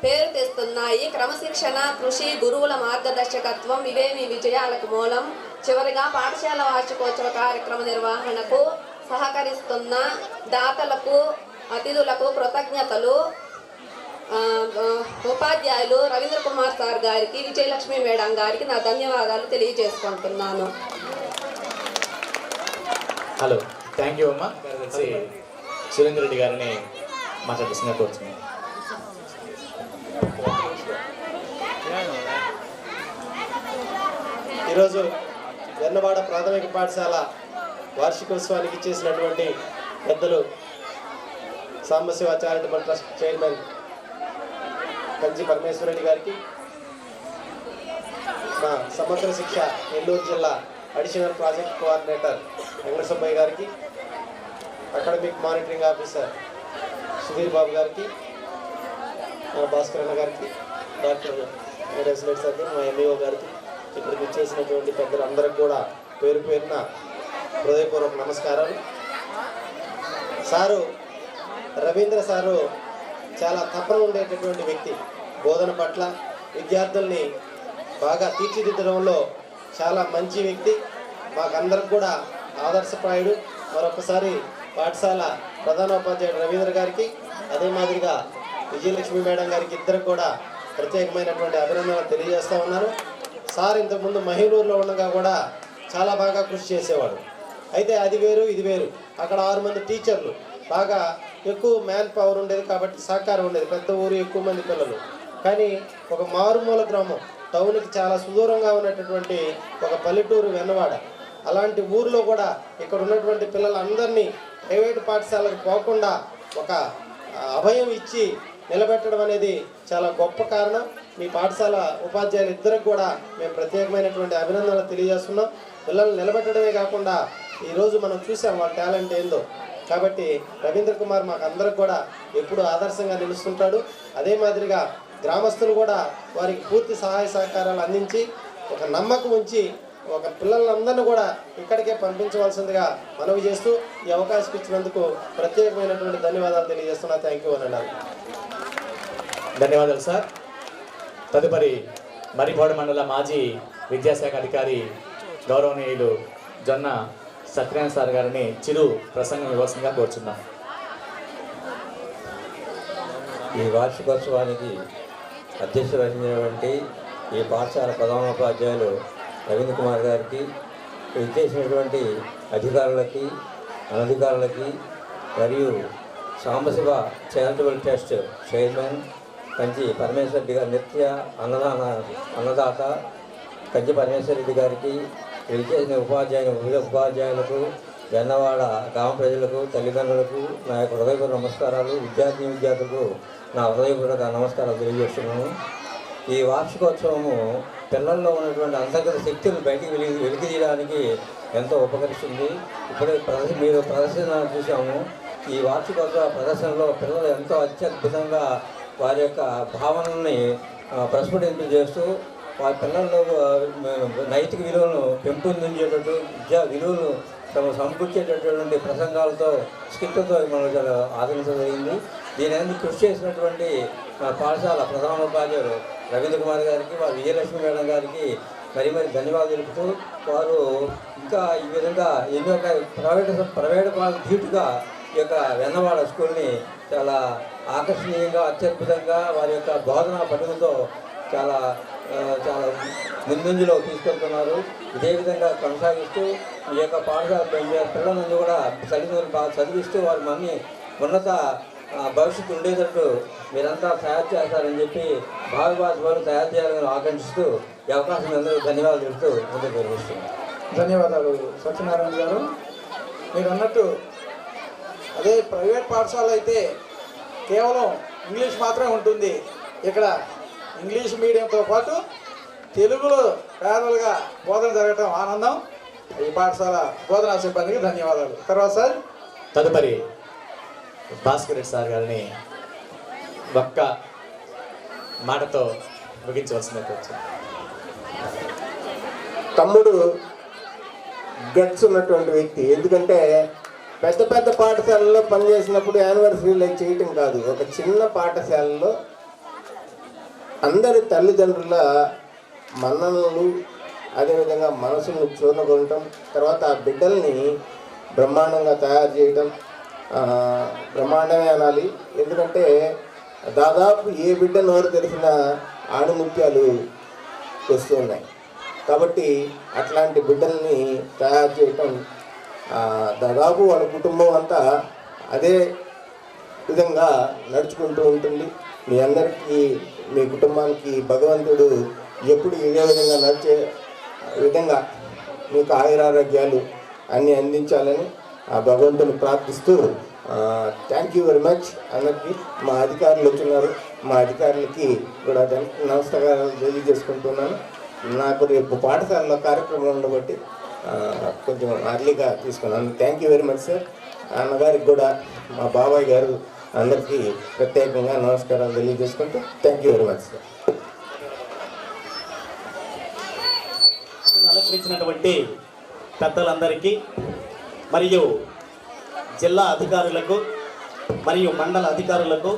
పేరు తెస్తున్నాయి. క్రమశిక్షణ, కృషి, గురువుల మార్గదర్శకత్వం ఇవే మీ విజయాలకు మూలం. చివరిగా పాఠశాల వార్షికోత్సవ కార్యక్రమ నిర్వహణకు సహకరిస్తున్న దాతలకు, అతిథులకు కృతజ్ఞతలు. ఉపాధ్యాయులు రవీంద్ర కుమార్ సార్ గారికి, విజయలక్ష్మి మేడం గారికి నా ధన్యవాదాలు తెలియజేసుకుంటున్నాను. హలో, థ్యాంక్ యూ అమ్మా. సురేంద్ర రెడ్డి గారిని మాట్లాడుతున్నా కోరుతున్నాను. ఈరోజు వెన్నవాడ ప్రాథమిక పాఠశాల వార్షికోత్సవానికి ఇచ్చేసినటువంటి పెద్దలు Sambasiva charitable trust chairman Kanchi Parameswara Reddy గారికి, మా సమగ్ర శిక్ష నెల్లూరు జిల్లా additional project coordinator Venkata Subbaiah గారికి, academic monitoring officer Sudheer Babu గారికి, భాస్కర్ అన్న గారికి, డాక్టర్ మేడస్లెట్ సార్, మా ఎంఈఓ గారికి, ఇక్కడికి వచ్చేసినటువంటి పెద్దలందరికీ కూడా పేరు పేరున హృదయపూర్వక నమస్కారాలు. సారు రవీంద్ర సారు చాలా తపన ఉండేటటువంటి వ్యక్తి. బోధన పట్ల, విద్యార్థుల్ని బాగా తీర్చిదిద్దడంలో చాలా మంచి వ్యక్తి. మాకందరికి కూడా ఆదర్శప్రాయుడు. మరొకసారి పాఠశాల ప్రధానోపాధ్యాయుడు రవీంద్ర గారికి, అదే మాదిరిగా విజయలక్ష్మి మేడం గారికి ఇద్దరు కూడా ప్రత్యేకమైనటువంటి అభినందనలు తెలియజేస్తూ ఉన్నారు. సార్ ఇంతకుముందు మహిళూరులో ఉండగా కూడా చాలా బాగా కృషి చేసేవాడు. అయితే అది వేరు ఇది వేరు. అక్కడ 6 మంది టీచర్లు, బాగా ఎక్కువ మ్యాన్ పవర్ ఉండేది కాబట్టి సహకారం ఉండేది, పెద్ద ఊరు, ఎక్కువ మంది పిల్లలు. కానీ ఒక మారుమూల గ్రామం, టౌన్కి చాలా సుదూరంగా ఉన్నటువంటి ఒక పల్లెటూరు వెన్నవాడ, అలాంటి ఊరిలో కూడా ఇక్కడ ఉన్నటువంటి పిల్లలందరినీ ప్రైవేటు పాఠశాలకు పోకుండా ఒక అభయం ఇచ్చి నిలబెట్టడం అనేది చాలా గొప్ప కారణం. మీ పాఠశాల ఉపాధ్యాయులు ఇద్దరికి కూడా మేము ప్రత్యేకమైనటువంటి అభినందనలు తెలియజేస్తున్నాం. పిల్లల్ని నిలబెట్టడమే కాకుండా ఈరోజు మనం చూసాం వాళ్ళ టాలెంట్ ఏందో. కాబట్టి రవీంద్ర కుమార్ మాకు అందరికి కూడా ఎప్పుడు ఆదర్శంగా నిలుస్తుంటాడు. అదే మాదిరిగా గ్రామస్తులు కూడా వారికి పూర్తి సహాయ సహకారాలు అందించి ఒక నమ్మకం ఉంచి ఒక పిల్లలందరినీ కూడా ఇక్కడికే పంపించవలసిందిగా మనవి చేస్తూ ఈ అవకాశం ఇచ్చినందుకు ప్రత్యేకమైనటువంటి ధన్యవాదాలు తెలియజేస్తున్నా. థ్యాంక్ యూ అన్నాడు. ధన్యవాదాలు సార్. తదుపరి మరిపాడు మండల మాజీ విద్యాశాఖ అధికారి గౌరవనీయులు జొన్న సత్యనారాయణ సార్ గారిని చిరు ప్రసంగం ఇవ్వాల్సిందిగా కోరుచున్నాం. ఈ వార్షికోత్సవానికి అధ్యక్షత వహించినటువంటి ఈ పాఠశాల ప్రధానోపాధ్యాయులు రవీంద్ర కుమార్ గారికి, ఇచ్చేసినటువంటి అధికారులకి, అనధికారులకి, మరియు Sambasiva charitable trust chairman Kanchi Parameshwara Reddy గారి నిత్య అన్నదాత కంచి పరమేశ్వర రెడ్డి గారికి, ఇచ్చేసిన ఉపాధ్యాయులకు, వెన్నవాడ గ్రామ ప్రజలకు, తల్లిదండ్రులకు నా యొక్క హృదయపూర్వక నమస్కారాలు. విద్యార్థులకు నా హృదయపూర్వక నమస్కారాలు తెలియజేస్తున్నాను. ఈ వార్షికోత్సవము పిల్లల్లో ఉన్నటువంటి అంతర్గత శక్తులు బయటికి వెలికితీయడానికి ఎంతో ఉపకరిస్తుంది. ఇప్పుడే మీరు ప్రదర్శన చూసాము. ఈ వార్షికోత్సవ ప్రదర్శనలో పిల్లలు ఎంతో అత్యద్భుతంగా వారి యొక్క భావనల్ని ప్రస్ఫుటింపజేస్తూ వారి పిల్లల్లో నైతిక విలువలను పెంపొందించేటట్టు, విద్యా విలువలను సమకూర్చేటటువంటి ప్రసంగాలతో, స్కిట్లతో మనం చాలా ఆదరించగలిగింది. దీని కృషి చేసినటువంటి పాఠశాల ప్రధానోపాధ్యాయులు రవీంద్ర కుమార్ గారికి, వారి విజయలక్ష్మి మేడం గారికి మరి ధన్యవాదాలు తెలుపుతూ, వారు ఇంకా ఈ విధంగా ఎన్నో ప్రైవేట్ ధీటుగా ఈ యొక్క వెన్నవాడ స్కూల్ని చాలా ఆకర్షణీయంగా, అత్యద్భుతంగా వారి యొక్క బోధనా పట్టుదలతో చాలా ముందంజలో తీసుకెళ్తున్నారు. ఇదే విధంగా కొనసాగిస్తూ ఈ యొక్క పాఠశాల పిల్లలందరూ కూడా తల్లిదండ్రులు బాగా చదివిస్తూ వారి మన్ని ఉన్నత భవిష్యత్తు ఉండేటట్టు మీరంతా తయారు చేస్తారని చెప్పి భావివారు తయారు చేయాలని ఆకాంక్షిస్తూ ఈ అవకాశం అందరూ ధన్యవాదాలు చెప్తూ ముందుకు నిర్వహిస్తున్నాను. ధన్యవాదాలు సత్యనారాయణ గారు. మీరు అన్నట్టు అదే ప్రైవేట్ పాఠశాల అయితే కేవలం ఇంగ్లీష్ మాత్రమే ఉంటుంది. ఇక్కడ ఇంగ్లీష్ మీడియంతో పాటు తెలుగులో పేదలుగా బోధన జరగటం ఆనందం. ఈ పాఠశాల బోధనా సిబ్బందికి ధన్యవాదాలు. తర్వాత సార్ తదుపరి భాస్కర్ రెడ్డి సార్ గారిని ఒక్క మాటతో ముగించవలసిందే కోరుచున్నాను. తమ్ముడు గట్స్ ఉన్నటువంటి వ్యక్తి. ఎందుకంటే పెద్ద పెద్ద పాఠశాలలో పనిచేసినప్పుడు యానివర్సరీలు చేయటం కాదు, ఒక చిన్న పాఠశాలలో అందరి తల్లిదండ్రుల మన్ననలు, అదేవిధంగా మనసును చూడగొనటం, తర్వాత ఆ బిడ్డల్ని బ్రహ్మాండంగా తయారు చేయటం, బ్రహ్మాండమే అనాలి. ఎందుకంటే దాదాపు ఏ బిడ్డ నోరు తెరిచిన ఆణిముత్యాలు వస్తున్నాయి. కాబట్టి అట్లాంటి బిడ్డల్ని తయారు చేయటం దాదాపు వాళ్ళ కుటుంబం అంతా అదే విధంగా నడుచుకుంటూ ఉంటుంది. మీ అందరికీ, మీ కుటుంబానికి భగవంతుడు ఎప్పుడు ఇదే విధంగా నడిచే విధంగా మీకు ఆయురారోగ్యాలు అన్నీ అందించాలని ఆ భగవంతుని ప్రార్థిస్తూ థ్యాంక్ యూ వెరీ మచ్. అందరికీ మా అధికారులు వచ్చినారు, మా అధికారులకి కూడా నమస్కారాలు తెలియజేసుకుంటున్నాను. నాకు రేపు పాఠశాలలో కార్యక్రమం ఉండబట్టి కొంచెం అర్లీగా తీసుకున్నాను. Thank you very much sir. అన్నగారికి కూడా, మా బాబాయ్ గారు అందరికీ ప్రత్యేకంగా నమస్కారాలు తెలియజేసుకుంటూ thank you very much sir. అలంకరించినటువంటి పెద్దలందరికీ మరియు జిల్లా అధికారులకు మరియు మండల అధికారులకు,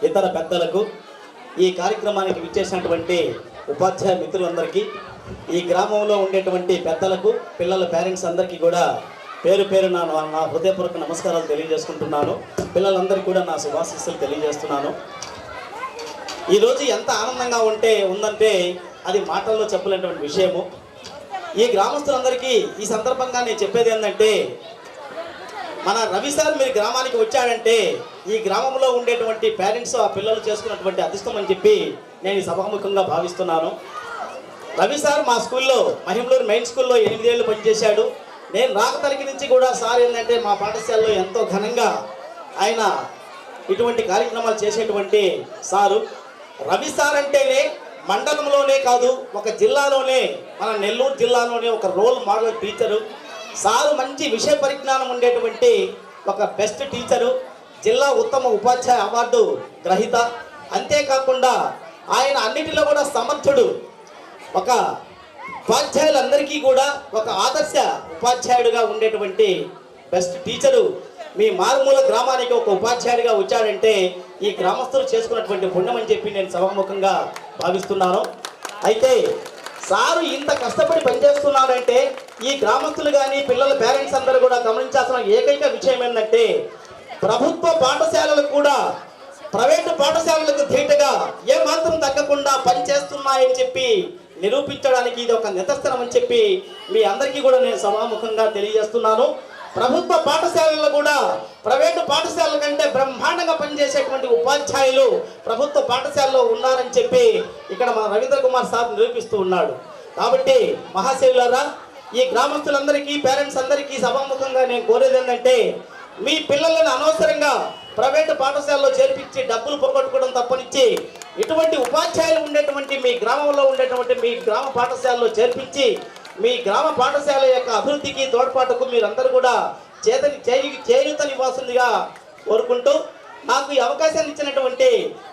ఇతర పెద్దలకు, ఈ కార్యక్రమానికి విచ్చేసినటువంటి ఉపాధ్యాయ మిత్రులందరికీ, ఈ గ్రామంలో ఉండేటువంటి పెద్దలకు, పిల్లల పేరెంట్స్ అందరికీ కూడా పేరు పేరు నా హృదయపూర్వక నమస్కారాలు తెలియజేసుకుంటున్నాను. పిల్లలందరికీ కూడా నా శుభాశీస్సులు తెలియజేస్తున్నాను. ఈరోజు ఎంత ఆనందంగా ఉందంటే అది మాటల్లో చెప్పలేనటువంటి విషయము. ఈ గ్రామస్తులందరికీ ఈ సందర్భంగా నేను చెప్పేది ఏంటంటే, మన రవి సార్ మీరు గ్రామానికి వచ్చాడంటే ఈ గ్రామంలో ఉండేటువంటి పేరెంట్స్ ఆ పిల్లలు చేసుకున్నటువంటి అదృష్టం అని చెప్పి నేను ఈ సభాముఖంగా భావిస్తున్నాను. రవి సార్ మా స్కూల్లో మహిమలూరు మెయిన్ స్కూల్లో 8 ఏళ్ళు పనిచేశాడు. నేను రాకతలికి నుంచి కూడా సార్ ఏంటంటే మా పాఠశాలలో ఎంతో ఘనంగా ఆయన ఇటువంటి కార్యక్రమాలు చేసేటువంటి సారు. రవి సార్ అంటేనే మండలంలోనే కాదు ఒక జిల్లాలోనే, మన నెల్లూరు జిల్లాలోనే ఒక రోల్ మోడల్ టీచరు. సారు మంచి విషయ పరిజ్ఞానం ఉండేటువంటి ఒక బెస్ట్ టీచరు, జిల్లా ఉత్తమ ఉపాధ్యాయ అవార్డు గ్రహీత. అంతేకాకుండా ఆయన అన్నిటిలో కూడా సమర్థుడు. ఒక ఉపాధ్యాయులందరికీ కూడా ఒక ఆదర్శ ఉపాధ్యాయుడిగా ఉండేటువంటి బెస్ట్ టీచరు. మీ మారుమూల గ్రామానికి ఒక ఉపాధ్యాయుడిగా వచ్చాడంటే ఈ గ్రామస్తులు చేసుకున్నటువంటి పుణ్యం అని చెప్పి నేను సభాముఖంగా భావిస్తున్నాను. అయితే సారు ఇంత కష్టపడి పనిచేస్తున్నాడంటే ఈ గ్రామస్తులు కానీ పిల్లల పేరెంట్స్ అందరూ కూడా గమనించాల్సిన ఏకైక విషయం ఏంటంటే, ప్రభుత్వ పాఠశాలలు కూడా ప్రైవేటు పాఠశాలలకు ధీటుగా ఏమాత్రం తగ్గకుండా పనిచేస్తున్నాయని చెప్పి నిరూపించడానికి ఇది ఒక నిదర్శనం అని చెప్పి మీ అందరికీ కూడా నేను సభాముఖంగా తెలియజేస్తున్నాను. ప్రభుత్వ పాఠశాలల్లో కూడా ప్రైవేటు పాఠశాలల కంటే బ్రహ్మాండంగా పనిచేసేటువంటి ఉపాధ్యాయులు ప్రభుత్వ పాఠశాలలో ఉన్నారని చెప్పి ఇక్కడ మన రవీంద్ర కుమార్ సార్ నిరూపిస్తూ ఉన్నాడు. కాబట్టి మహాశైవులారా, ఈ గ్రామస్తులందరికీ పేరెంట్స్ అందరికీ సభాముఖంగా నేను కోరేది ఏంటంటే, మీ పిల్లలను అనవసరంగా ప్రైవేటు పాఠశాలలో చేర్పించి డబ్బులు పోగొట్టుకోవడం తప్పనిచ్చి ఇటువంటి ఉపాధ్యాయులు ఉండేటువంటి మీ గ్రామంలో ఉండేటువంటి మీ గ్రామ పాఠశాలలో చేర్పించి మీ గ్రామ పాఠశాల యొక్క అభివృద్ధికి తోడ్పాటుకు మీరందరూ కూడా చేయూత నివాసులుగా కోరుకుంటూ నాకు ఈ అవకాశాన్ని ఇచ్చినటువంటి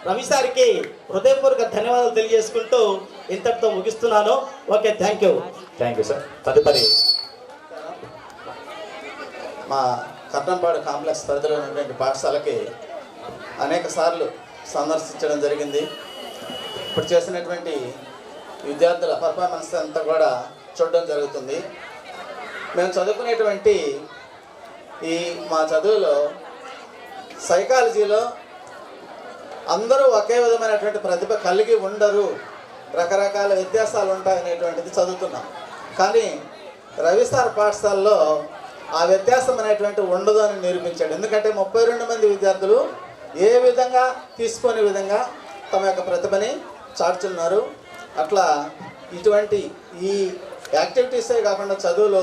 రవి సార్కి హృదయపూర్వక ధన్యవాదాలు తెలియజేసుకుంటూ ఇంతటితో ముగిస్తున్నాను. Okay, thank you sir. తదుపరి మా కర్ణంపాడు కాంప్లెక్స్ పరిధిలో ఉన్నటువంటి పాఠశాలకి అనేక సార్లు సందర్శించడం జరిగింది. ఇప్పుడు చేసినటువంటి విద్యార్థుల పర్ఫార్మెన్స్ అంతా కూడా చూడడం జరుగుతుంది. మేము చదువుకునేటువంటి ఈ మా చదువులో సైకాలజీలో అందరూ ఒకే విధమైనటువంటి ప్రతిభ కలిగి ఉండరు, రకరకాల వ్యత్యాసాలు ఉంటాయనేటువంటిది చదువుతున్నాం. కానీ రవి సార్ పాఠశాలలో ఆ వ్యత్యాసం అనేటువంటి ఉండదు అని నిరూపించాడు. ఎందుకంటే 32 మంది విద్యార్థులు ఏ విధంగా తీసుకునే విధంగా తమ యొక్క ప్రతిభని చాటుతున్నారు. అట్లా ఇటువంటి ఈ యాక్టివిటీసే కాకుండా చదువులో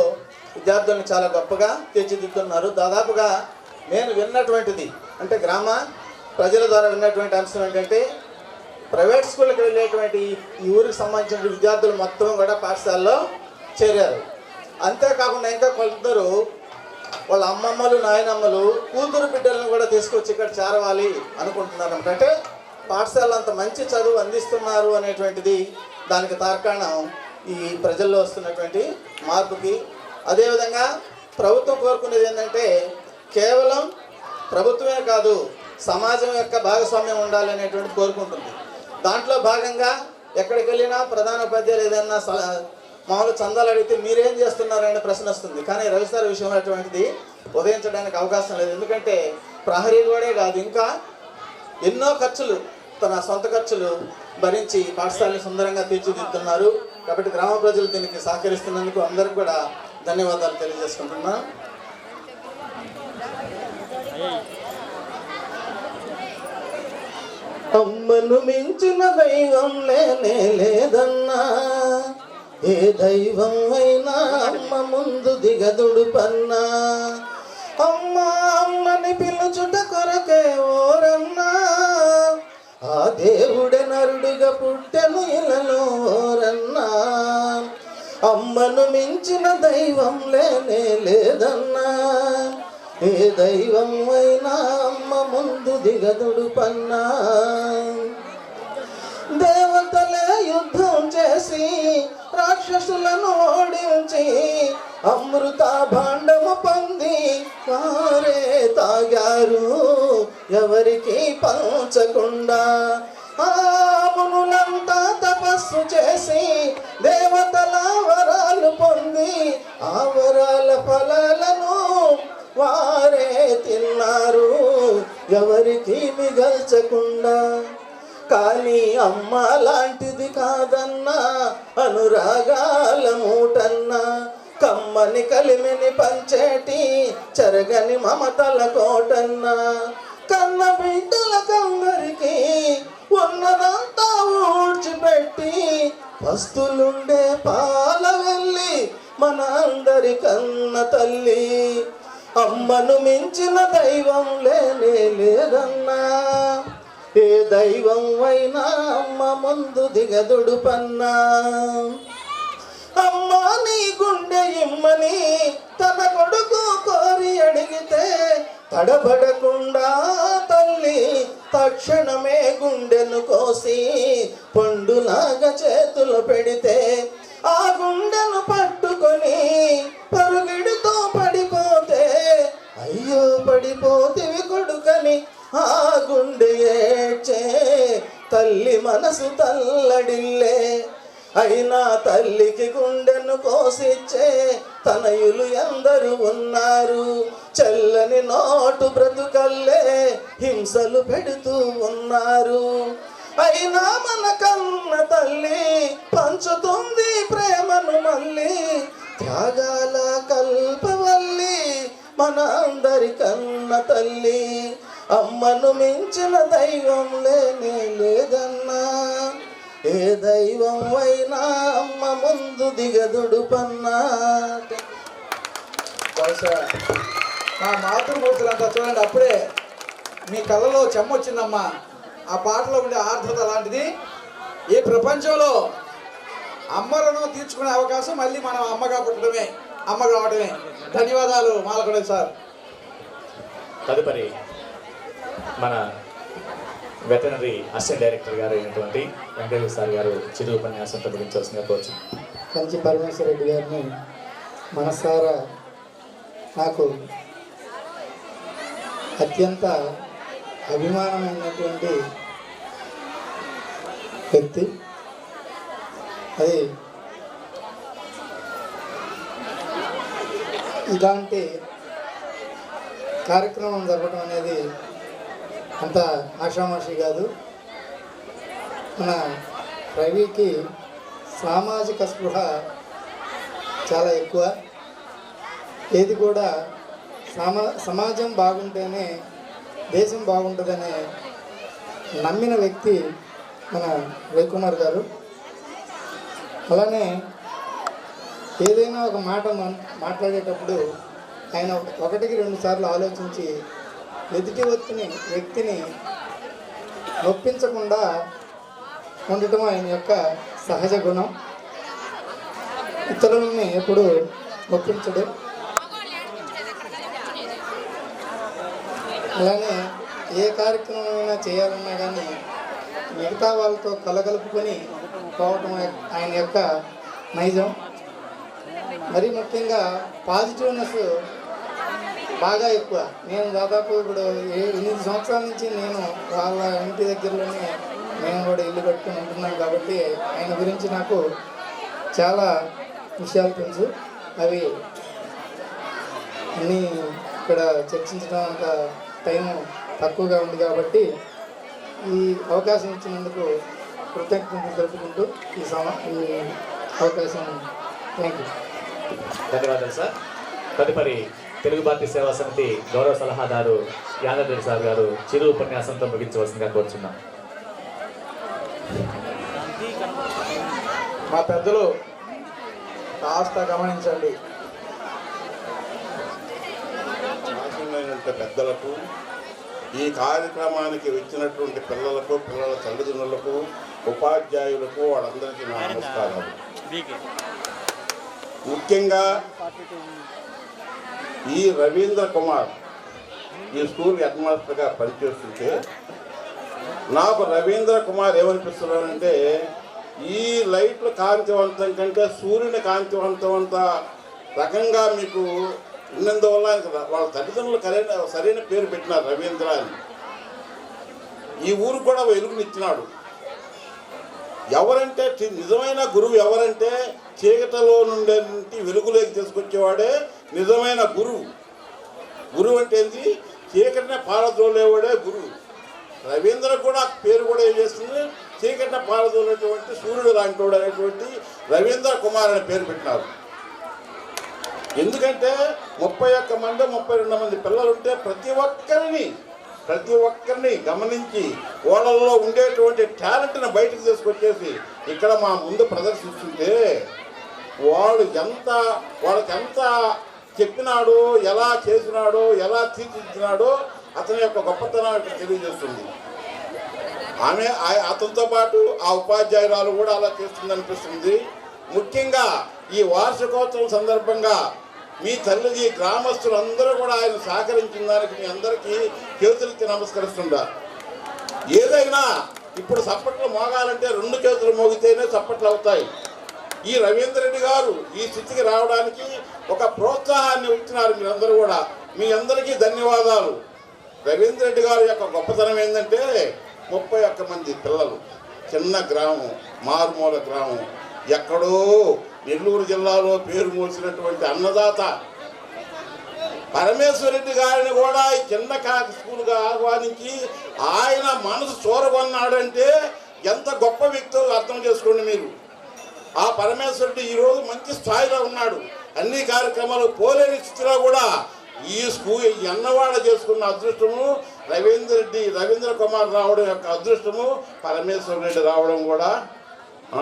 విద్యార్థులను చాలా గొప్పగా తీర్చిదిద్దుతున్నారు. దాదాపుగా నేను విన్నటువంటిది అంటే గ్రామ ప్రజల ద్వారా విన్నటువంటి అంశం ఏంటంటే, ప్రైవేట్ స్కూళ్ళకి వెళ్ళేటువంటి ఈ ఊరికి సంబంధించిన విద్యార్థులు మొత్తం కూడా పాఠశాలలో చేరారు. అంతేకాకుండా ఇంకా కొందరు వాళ్ళ అమ్మమ్మలు నాయనమ్మలు కూతురు బిడ్డలను కూడా తీసుకొచ్చి ఇక్కడ చేరవాలి అనుకుంటున్నారు. అంటే పాఠశాలలో అంత మంచి చదువు అందిస్తున్నారు అనేటువంటిది దానికి తార్కాణం ఈ ప్రజల్లో వస్తున్నటువంటి మార్పుకి. అదేవిధంగా ప్రభుత్వం కోరుకునేది ఏంటంటే, కేవలం ప్రభుత్వమే కాదు సమాజం యొక్క భాగస్వామ్యం ఉండాలి అనేటువంటి కోరుకుంటుంది. దాంట్లో భాగంగా ఎక్కడికి వెళ్ళినా ప్రధాన ఉపాధ్యాయులు ఏదైనా మామూలు చందాలు అడిగితే మీరేం చేస్తున్నారనే ప్రశ్న వస్తుంది. కానీ రవి సార్ విషయం అటువంటిది ఉదయించడానికి అవకాశం లేదు. ఎందుకంటే ప్రహరీ గోడే కాదు, ఇంకా ఎన్నో ఖర్చులు తన సొంత ఖర్చులు భరించి పాఠశాలని సుందరంగా తీర్చిదిద్దుతున్నారు. కాబట్టి గ్రామ ప్రజలు దీనికి సహకరిస్తున్నందుకు అందరికి కూడా ధన్యవాదాలు తెలియజేసుకుంటున్నాను. అమ్మను మించిన దైవం లేదన్నా, ఏ దైవం అయినా అమ్మ ముందు దిగదుడు పన్నా. అమ్మ అమ్మని పిలుచుట కొరకే ఓరన్నా, ఆ దేవుడే నరుడిగా పుట్టెను ఇలలో ఓరన్నా. అమ్మను మించిన దైవం లేదన్నా, ఏ దైవం అయినా అమ్మ ముందు దిగదుడు పన్నా. దేవతలే యుద్ధం చేసి రాక్షసులను ఓడించి అమృత భాండము పొంది వారే తాగారు ఎవరికి పంచకుండా. ఆ మునులంతా తపస్సు చేసి దేవతల వరాలు పొంది ఆ వరాల ఫలాలను వారే తిన్నారు ఎవరికి మిగల్చకుండా. కానీ అమ్మ లాంటిది కాదన్నా, అనురాగాల మూటన్నా. కమ్మని కలిమిని పంచేటి చెరగని మమతల కోటన్న కన్న బిడ్డలకందరికీ ఉన్నదంతా ఊడ్చిపెట్టి పస్తులుండే పాల వెళ్ళి మన అందరి కన్న తల్లి అమ్మను మించిన దైవం లేనే లేదన్నా ఏ దైవం అయినా అమ్మ ముందు దిగదుడు పన్నా అమ్మ నీ గుండె ఇమ్మని తన కొడుకు కోరి అడిగితే తడబడకుండా తల్లి తక్షణమే గుండెను కోసి పండులాగా చేతులు పెడితే ఆ గుండెను పట్టుకొని పరుగిడితో పడిపోతే అయ్యో పడిపోతివి కొడుకని ఆ గుండె ఏడ్చే తల్లి మనసు తల్లడిల్లే అయినా తల్లికి గుండెను కోసిచ్చే తనయులు ఎందరు ఉన్నారు చల్లని నోటు బ్రతుకల్లే హింసలు పెడుతూ ఉన్నారు అయినా మన కన్న తల్లి పంచుతుంది ప్రేమను మళ్ళీ త్యాగాల కల్పవల్లి మన అందరి కన్న తల్లి అమ్మను మించిన దైవం లేనే లేదన్నా ఏ దైవం అయినా అమ్మ ముందు దిగదుడు పన్నా బహుశా మా మాతృమూర్తులంతా చూడండి అప్పుడే మీ కళ్ళలో చెమ్మొచ్చిందమ్మా ఆ పాటలో ఉండే ఆర్ద్రత లాంటిది ఈ ప్రపంచంలో అమ్మ రుణం తీర్చుకునే అవకాశం మళ్ళీ మనం అమ్మగా పుట్టడమే అమ్మ కావడమే ధన్యవాదాలు మాలకొండ సార్ తదుపరి మన వెటనరీ అసిస్టెంట్ డైరెక్టర్ గారు అయినటువంటి వెంకటేశ్వర సార్ గారు చిరు ఉపన్యాసంతో ముగించవలసిందిగా కోరుచు కంచి పరమేశ్వర రెడ్డి గారిని మనసారా నాకు అత్యంత అభిమానమైనటువంటి వ్యక్తి అది ఇలాంటి కార్యక్రమం జరగడం అనేది అంత ఆషామాషి కాదు. మన రవికి సామాజిక స్పృహ చాలా ఎక్కువ. ఏది కూడా సమాజం బాగుంటేనే దేశం బాగుంటుందనే నమ్మిన వ్యక్తి మన రవికుమార్ గారు. అలానే ఏదైనా ఒక మాట మాట్లాడేటప్పుడు ఆయన ఒకటికి 2 సార్లు ఆలోచించి ఎదుటి వ్యక్తిని నొప్పించకుండా ఉండటం ఆయన యొక్క సహజ గుణం. ఇతరులని ఎప్పుడు నొప్పించడు. అలానే ఏ కార్యక్రమమైనా చేయాలన్నా కానీ మిగతా వాళ్ళతో కలగలుపుకొని పోవటం ఆయన యొక్క నైజం. మరీ ముఖ్యంగా పాజిటివ్నెస్ బాగా ఎక్కువ. నేను దాదాపు ఇప్పుడు 8 సంవత్సరాల నుంచి నేను వాళ్ళ ఇంటి దగ్గరలోనే మేము కూడా ఇల్లు కట్టుకుని ఉంటున్నాం కాబట్టి ఆయన గురించి నాకు చాలా విషయాలు తెలుసు. అవి అన్నీ ఇక్కడ చర్చించడం అంత టైం తక్కువగా ఉంది కాబట్టి ఈ అవకాశం ఇచ్చినందుకు కృతజ్ఞతలు తెలుపుకుంటూ ఈ అవకాశం థ్యాంక్ యూ. ధన్యవాదాలు సార్. తదుపరి తెలుగు భారతీయ సేవా సమితి గౌరవ సలహాదారు యాదగిరి సార్ గారు చిరు ఉపన్యాసంతో ముగించవలసిందిగా కోరుచున్నాం. మా పెద్దలు కాస్త గమనించండి. పెద్దలకు, ఈ కార్యక్రమానికి వచ్చినటువంటి పిల్లలకు, పిల్లల తల్లిదండ్రులకు, ఉపాధ్యాయులకు వాళ్ళందరికీ నా నమస్కారాలు. ముఖ్యంగా ఈ రవీంద్ర కుమార్ ఈ స్కూల్ హెడ్ మాస్టర్గా పనిచేస్తుంటే నాకు రవీంద్ర కుమార్ ఏమనిపిస్తున్నాడంటే ఈ లైట్ల కాంతివంతం కంటే సూర్యుని కాంతివంతమంత రకంగా మీకు ఉన్నందువల్ల వాళ్ళ తల్లిదండ్రులు సరైన పేరు పెట్టినారు రవీంద్ర అని. ఈ ఊరు కూడా వెలుగునిచ్చినాడు. ఎవరంటే నిజమైన గురువు ఎవరంటే చీకటిలో నుండి వెలుగులోకి తీసుకొచ్చేవాడే నిజమైన గురువు. గురువు అంటే ఏంటి? చీకటిని పారదోలేవాడే గురువు. రవీంద్ర కూడా పేరు కూడా ఏం చేస్తుంది? చీకటిని పారదోలేటువంటి సూర్యుడు లాంటి వాడు అనేటువంటి రవీంద్ర కుమార్ అనే పేరు పెట్టినారు. ఎందుకంటే 31 మంది 32 మంది పిల్లలు ఉంటే ప్రతి ఒక్కరిని గమనించి వాళ్ళల్లో ఉండేటువంటి టాలెంట్ని బయటకు తీసుకొచ్చేసి ఇక్కడ మా ముందు ప్రదర్శిస్తుంటే వాళ్ళకి ఎంత చెప్పినాడో, ఎలా చేసినాడో, ఎలా తీర్చిదిద్దినాడో అతని యొక్క గొప్పతనాన్ని తెలియజేస్తుంది. అతనితో పాటు ఆ ఉపాధ్యాయురాలు కూడా అలా చేస్తుంది అనిపిస్తుంది. ముఖ్యంగా ఈ వార్షికోత్సవం సందర్భంగా మీ తల్లిది గ్రామస్తులందరూ కూడా ఆయన సహకరించిన దానికి మీ అందరికీ చేతులెత్తి నమస్కరిస్తున్నారు. ఏదైనా ఇప్పుడు చప్పట్లు మోగాలంటే 2 చేతులు మోగితేనే చప్పట్లు అవుతాయి. ఈ రవీంద్ర రెడ్డి గారు ఈ స్థితికి రావడానికి ఒక ప్రోత్సాహాన్ని ఇచ్చినారు మీరందరూ కూడా. మీ అందరికీ ధన్యవాదాలు. రవీంద్ర రెడ్డి గారి యొక్క గొప్పతనం ఏంటంటే 31 మంది పిల్లలు, చిన్న గ్రామం, మారుమూల గ్రామం, ఎక్కడో నెల్లూరు జిల్లాలో పేరు మోసినటువంటి అన్నదాత పరమేశ్వరరెడ్డి గారిని కూడా ఈ చిన్న స్కూల్గా ఆహ్వానించి ఆయన మనసు చూరగొన్నాడంటే ఎంత గొప్ప వ్యక్తో అర్థం చేసుకోండి మీరు. ఆ పరమేశ్వరుడు ఈరోజు మంచి స్థాయిలో ఉన్నాడు. అన్ని కార్యక్రమాలు పోలేని స్థితిలో కూడా ఈ స్కూల్ ఎన్నవాడ చేసుకున్న అదృష్టము రవీంద్ర కుమార్ రావడం యొక్క అదృష్టము, పరమేశ్వర రెడ్డి రావడం కూడా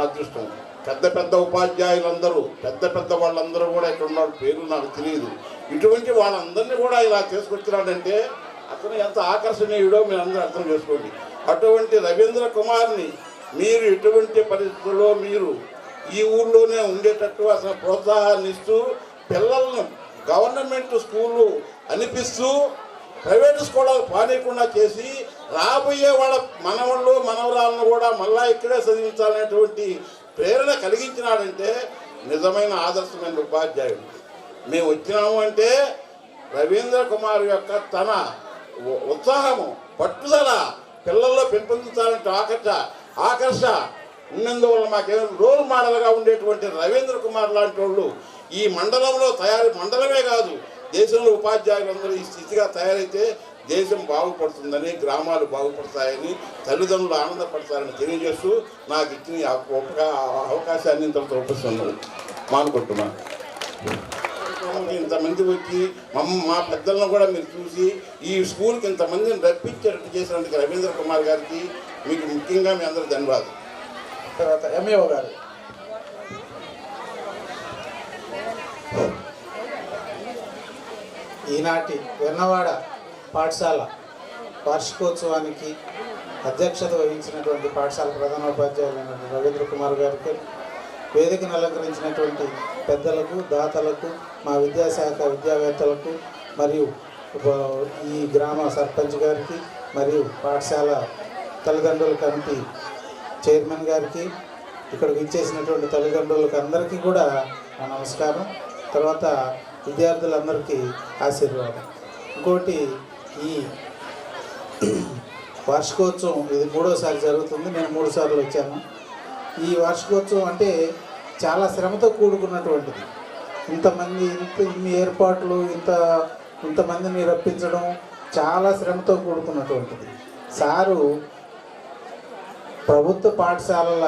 అదృష్టం. పెద్ద ఉపాధ్యాయులందరూ పెద్ద వాళ్ళందరూ కూడా ఇక్కడ ఉన్నాడు, పేరు నాకు తెలియదు. ఇటువంటి వాళ్ళందరినీ కూడా ఇలా తీసుకొచ్చినాడంటే అతను ఎంత ఆకర్షణీయుడో మీరు అందరూ అర్థం చేసుకోండి. అటువంటి రవీంద్ర కుమార్ని మీరు ఎటువంటి పరిస్థితుల్లో మీరు ఈ ఊళ్ళోనే ఉండేటట్టు అసలు ప్రోత్సాహాన్ని ఇస్తూ పిల్లలను గవర్నమెంట్ స్కూళ్ళు అనిపిస్తూ ప్రైవేటు స్కూళ్ళకు పానీయకుండా చేసి రాబోయే వాళ్ళ మనవరాలను కూడా మళ్ళా ఇక్కడే చదివించాలనేటువంటి ప్రేరణ కలిగించినాడంటే నిజమైన ఆదర్శమైన ఉపాధ్యాయుడు. మేము వచ్చినాము అంటే రవీంద్ర కుమార్ యొక్క తన ఉత్సాహము, పట్టుదల పిల్లల్లో పెంపొందించాలంటే ఆకర్ష ఉన్నందువల్ల మాకేమో రోల్ మోడల్గా ఉండేటువంటి రవీంద్ర కుమార్ లాంటి వాళ్ళు ఈ మండలమే కాదు దేశంలో ఉపాధ్యాయులందరూ ఈ స్థితిగా తయారైతే దేశం బాగుపడుతుందని, గ్రామాలు బాగుపడతాయని, తల్లిదండ్రులు ఆనందపడతారని తెలియజేస్తూ నాకు ఇచ్చిన అవకాశాన్ని ఇంతలో ఉపస్తున్నాను మానుకుంటున్నాను. ఇంతమంది వచ్చి మా పెద్దలను కూడా మీరు చూసి ఈ స్కూల్కి ఇంతమందిని రప్పించేటట్టు చేసినందుకు రవీంద్ర కుమార్ గారికి మీకు ముఖ్యంగా మీ అందరూ ధన్యవాదాలు. తర్వాత ఎంఏఓ గారు. ఈనాటి వెన్నవాడ పాఠశాల వార్షికోత్సవానికి అధ్యక్షత వహించినటువంటి పాఠశాల ప్రధానోపాధ్యాయులైన రవీంద్ర కుమార్ గారికి, వేదికను అలంకరించినటువంటి పెద్దలకు, దాతలకు, మా విద్యాశాఖ విద్యావేత్తలకు, మరియు ఈ గ్రామ సర్పంచ్ గారికి, మరియు పాఠశాల తల్లిదండ్రుల కమిటీ చైర్మన్ గారికి, ఇక్కడికి ఇచ్చేసినటువంటి తల్లిదండ్రులకు అందరికీ కూడా నా నమస్కారం. తర్వాత విద్యార్థులందరికీ ఆశీర్వాదం. ఇంకోటి, ఈ వార్షికోత్సవం ఇది 3వసారి జరుగుతుంది. నేను 3 సార్లు వచ్చాను. ఈ వార్షికోత్సవం అంటే చాలా శ్రమతో కూడుకున్నటువంటిది. ఇన్ని ఏర్పాట్లు, ఇంతమందిని రప్పించడం చాలా శ్రమతో కూడుకున్నటువంటిది. సారు ప్రభుత్వ పాఠశాలల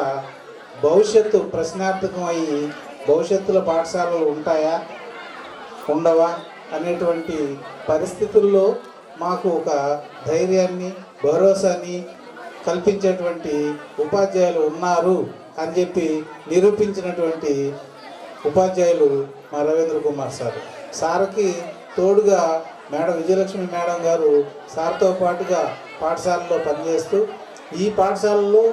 భవిష్యత్తు ప్రశ్నార్థకం అయ్యి భవిష్యత్తులో పాఠశాలలు ఉంటాయా ఉండవా అనేటువంటి పరిస్థితుల్లో మాకు ఒక ధైర్యాన్ని, భరోసాని కల్పించేటువంటి ఉపాధ్యాయులు ఉన్నారు అని చెప్పి నిరూపించినటువంటి ఉపాధ్యాయులు మా రవీంద్ర కుమార్ సార్కి తోడుగా మేడం విజయలక్ష్మి మేడం గారు సార్తో పాటుగా పాఠశాలలో పనిచేస్తూ ఈ పాఠశాలలో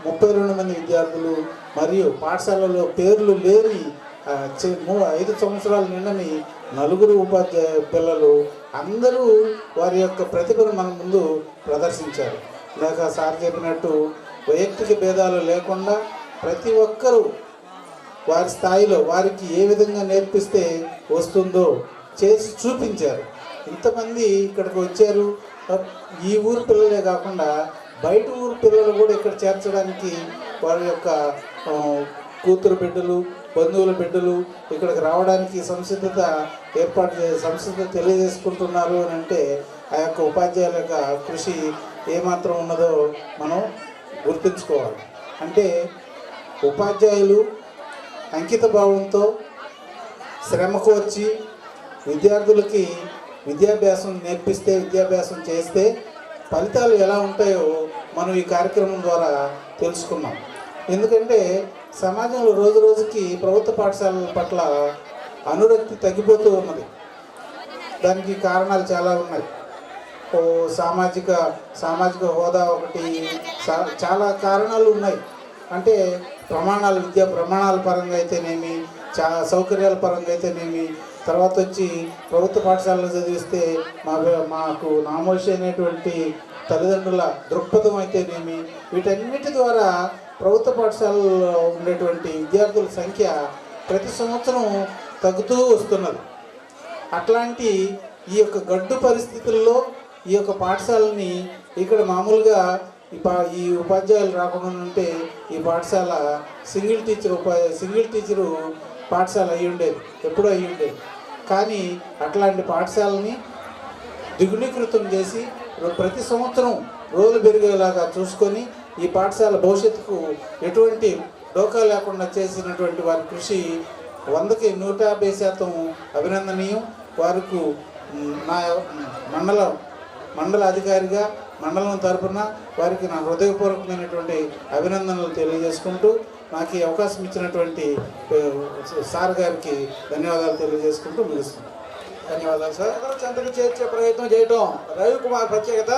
32 మంది విద్యార్థులు మరియు పాఠశాలలో పేర్లు లేని 5 సంవత్సరాల నిండని 4 ఉపాధ్యాయ పిల్లలు అందరూ వారి యొక్క ప్రతిభను మన ముందు ప్రదర్శించారు. ఇందాక సార్ చెప్పినట్టు వైయక్తిక భేదాలు లేకుండా ప్రతి ఒక్కరూ వారి స్థాయిలో వారికి ఏ విధంగా నేర్పిస్తే వస్తుందో చేసి చూపించారు. ఇంతమంది ఇక్కడికి వచ్చారు. ఈ ఊరు పిల్లలే కాకుండా బయట ఊరు పిల్లలు కూడా ఇక్కడ చేర్చడానికి వారి యొక్క కూతురు బిడ్డలు, బంధువుల బిడ్డలు ఇక్కడికి రావడానికి సంసిద్ధత తెలియజేసుకుంటున్నారు అని అంటే ఆ యొక్క ఉపాధ్యాయుల యొక్క కృషి ఏమాత్రం ఉన్నదో మనం గుర్తుంచుకోవాలి. అంటే ఉపాధ్యాయులు అంకిత భావంతో శ్రమకు వచ్చి విద్యార్థులకి విద్యాభ్యాసం నేర్పిస్తే, విద్యాభ్యాసం చేస్తే ఫలితాలు ఎలా ఉంటాయో మనం ఈ కార్యక్రమం ద్వారా తెలుసుకున్నాం. ఎందుకంటే సమాజంలో రోజు రోజుకి ప్రభుత్వ పాఠశాలల పట్ల అనురక్తి తగ్గిపోతూ ఉన్నది. దానికి కారణాలు చాలా ఉన్నాయి. సామాజిక హోదా ఒకటి, చాలా కారణాలు ఉన్నాయి. అంటే విద్యా ప్రమాణాల పరంగా అయితేనేమి, సౌకర్యాల పరంగా అయితేనేమి, తర్వాత వచ్చి ప్రభుత్వ పాఠశాలలో చదివిస్తే మాకు నామోషి అనేటువంటి తల్లిదండ్రుల దృక్పథం అయితేనేమి, వీటన్నిటి ద్వారా ప్రభుత్వ పాఠశాలలో ఉండేటువంటి విద్యార్థుల సంఖ్య ప్రతి సంవత్సరం తగ్గుతూ వస్తున్నది. అట్లాంటి ఈ యొక్క గడ్డు పరిస్థితుల్లో ఈ యొక్క పాఠశాలని ఇక్కడ మామూలుగా ఈ ఉపాధ్యాయులు రాకుండా ఉంటే ఈ పాఠశాల సింగిల్ టీచరు పాఠశాల అయ్యి ఉండేది, ఎప్పుడూ అయ్యి ఉండేది. కానీ అట్లాంటి పాఠశాలని ద్విగుణీకృతం చేసి ప్రతి సంవత్సరం రోజులు పెరిగేలాగా చూసుకొని ఈ పాఠశాల భవిష్యత్తుకు ఎటువంటి డోకా లేకుండా చేసినటువంటి వారి కృషి 100కి 150% అభినందనీయం. వారికి నా మండల అధికారిగా మండలం తరపున వారికి నా హృదయపూర్వకమైనటువంటి అభినందనలు తెలియజేసుకుంటూ నాకు ఈ అవకాశం ఇచ్చినటువంటి సార్ గారికి ధన్యవాదాలు తెలియజేసుకుంటూ ముగిస్తున్నాను. ధన్యవాదాలు సార్. చెంతకు చేర్చే ప్రయత్నం చేయటం రవికుమార్ ప్రత్యేకత.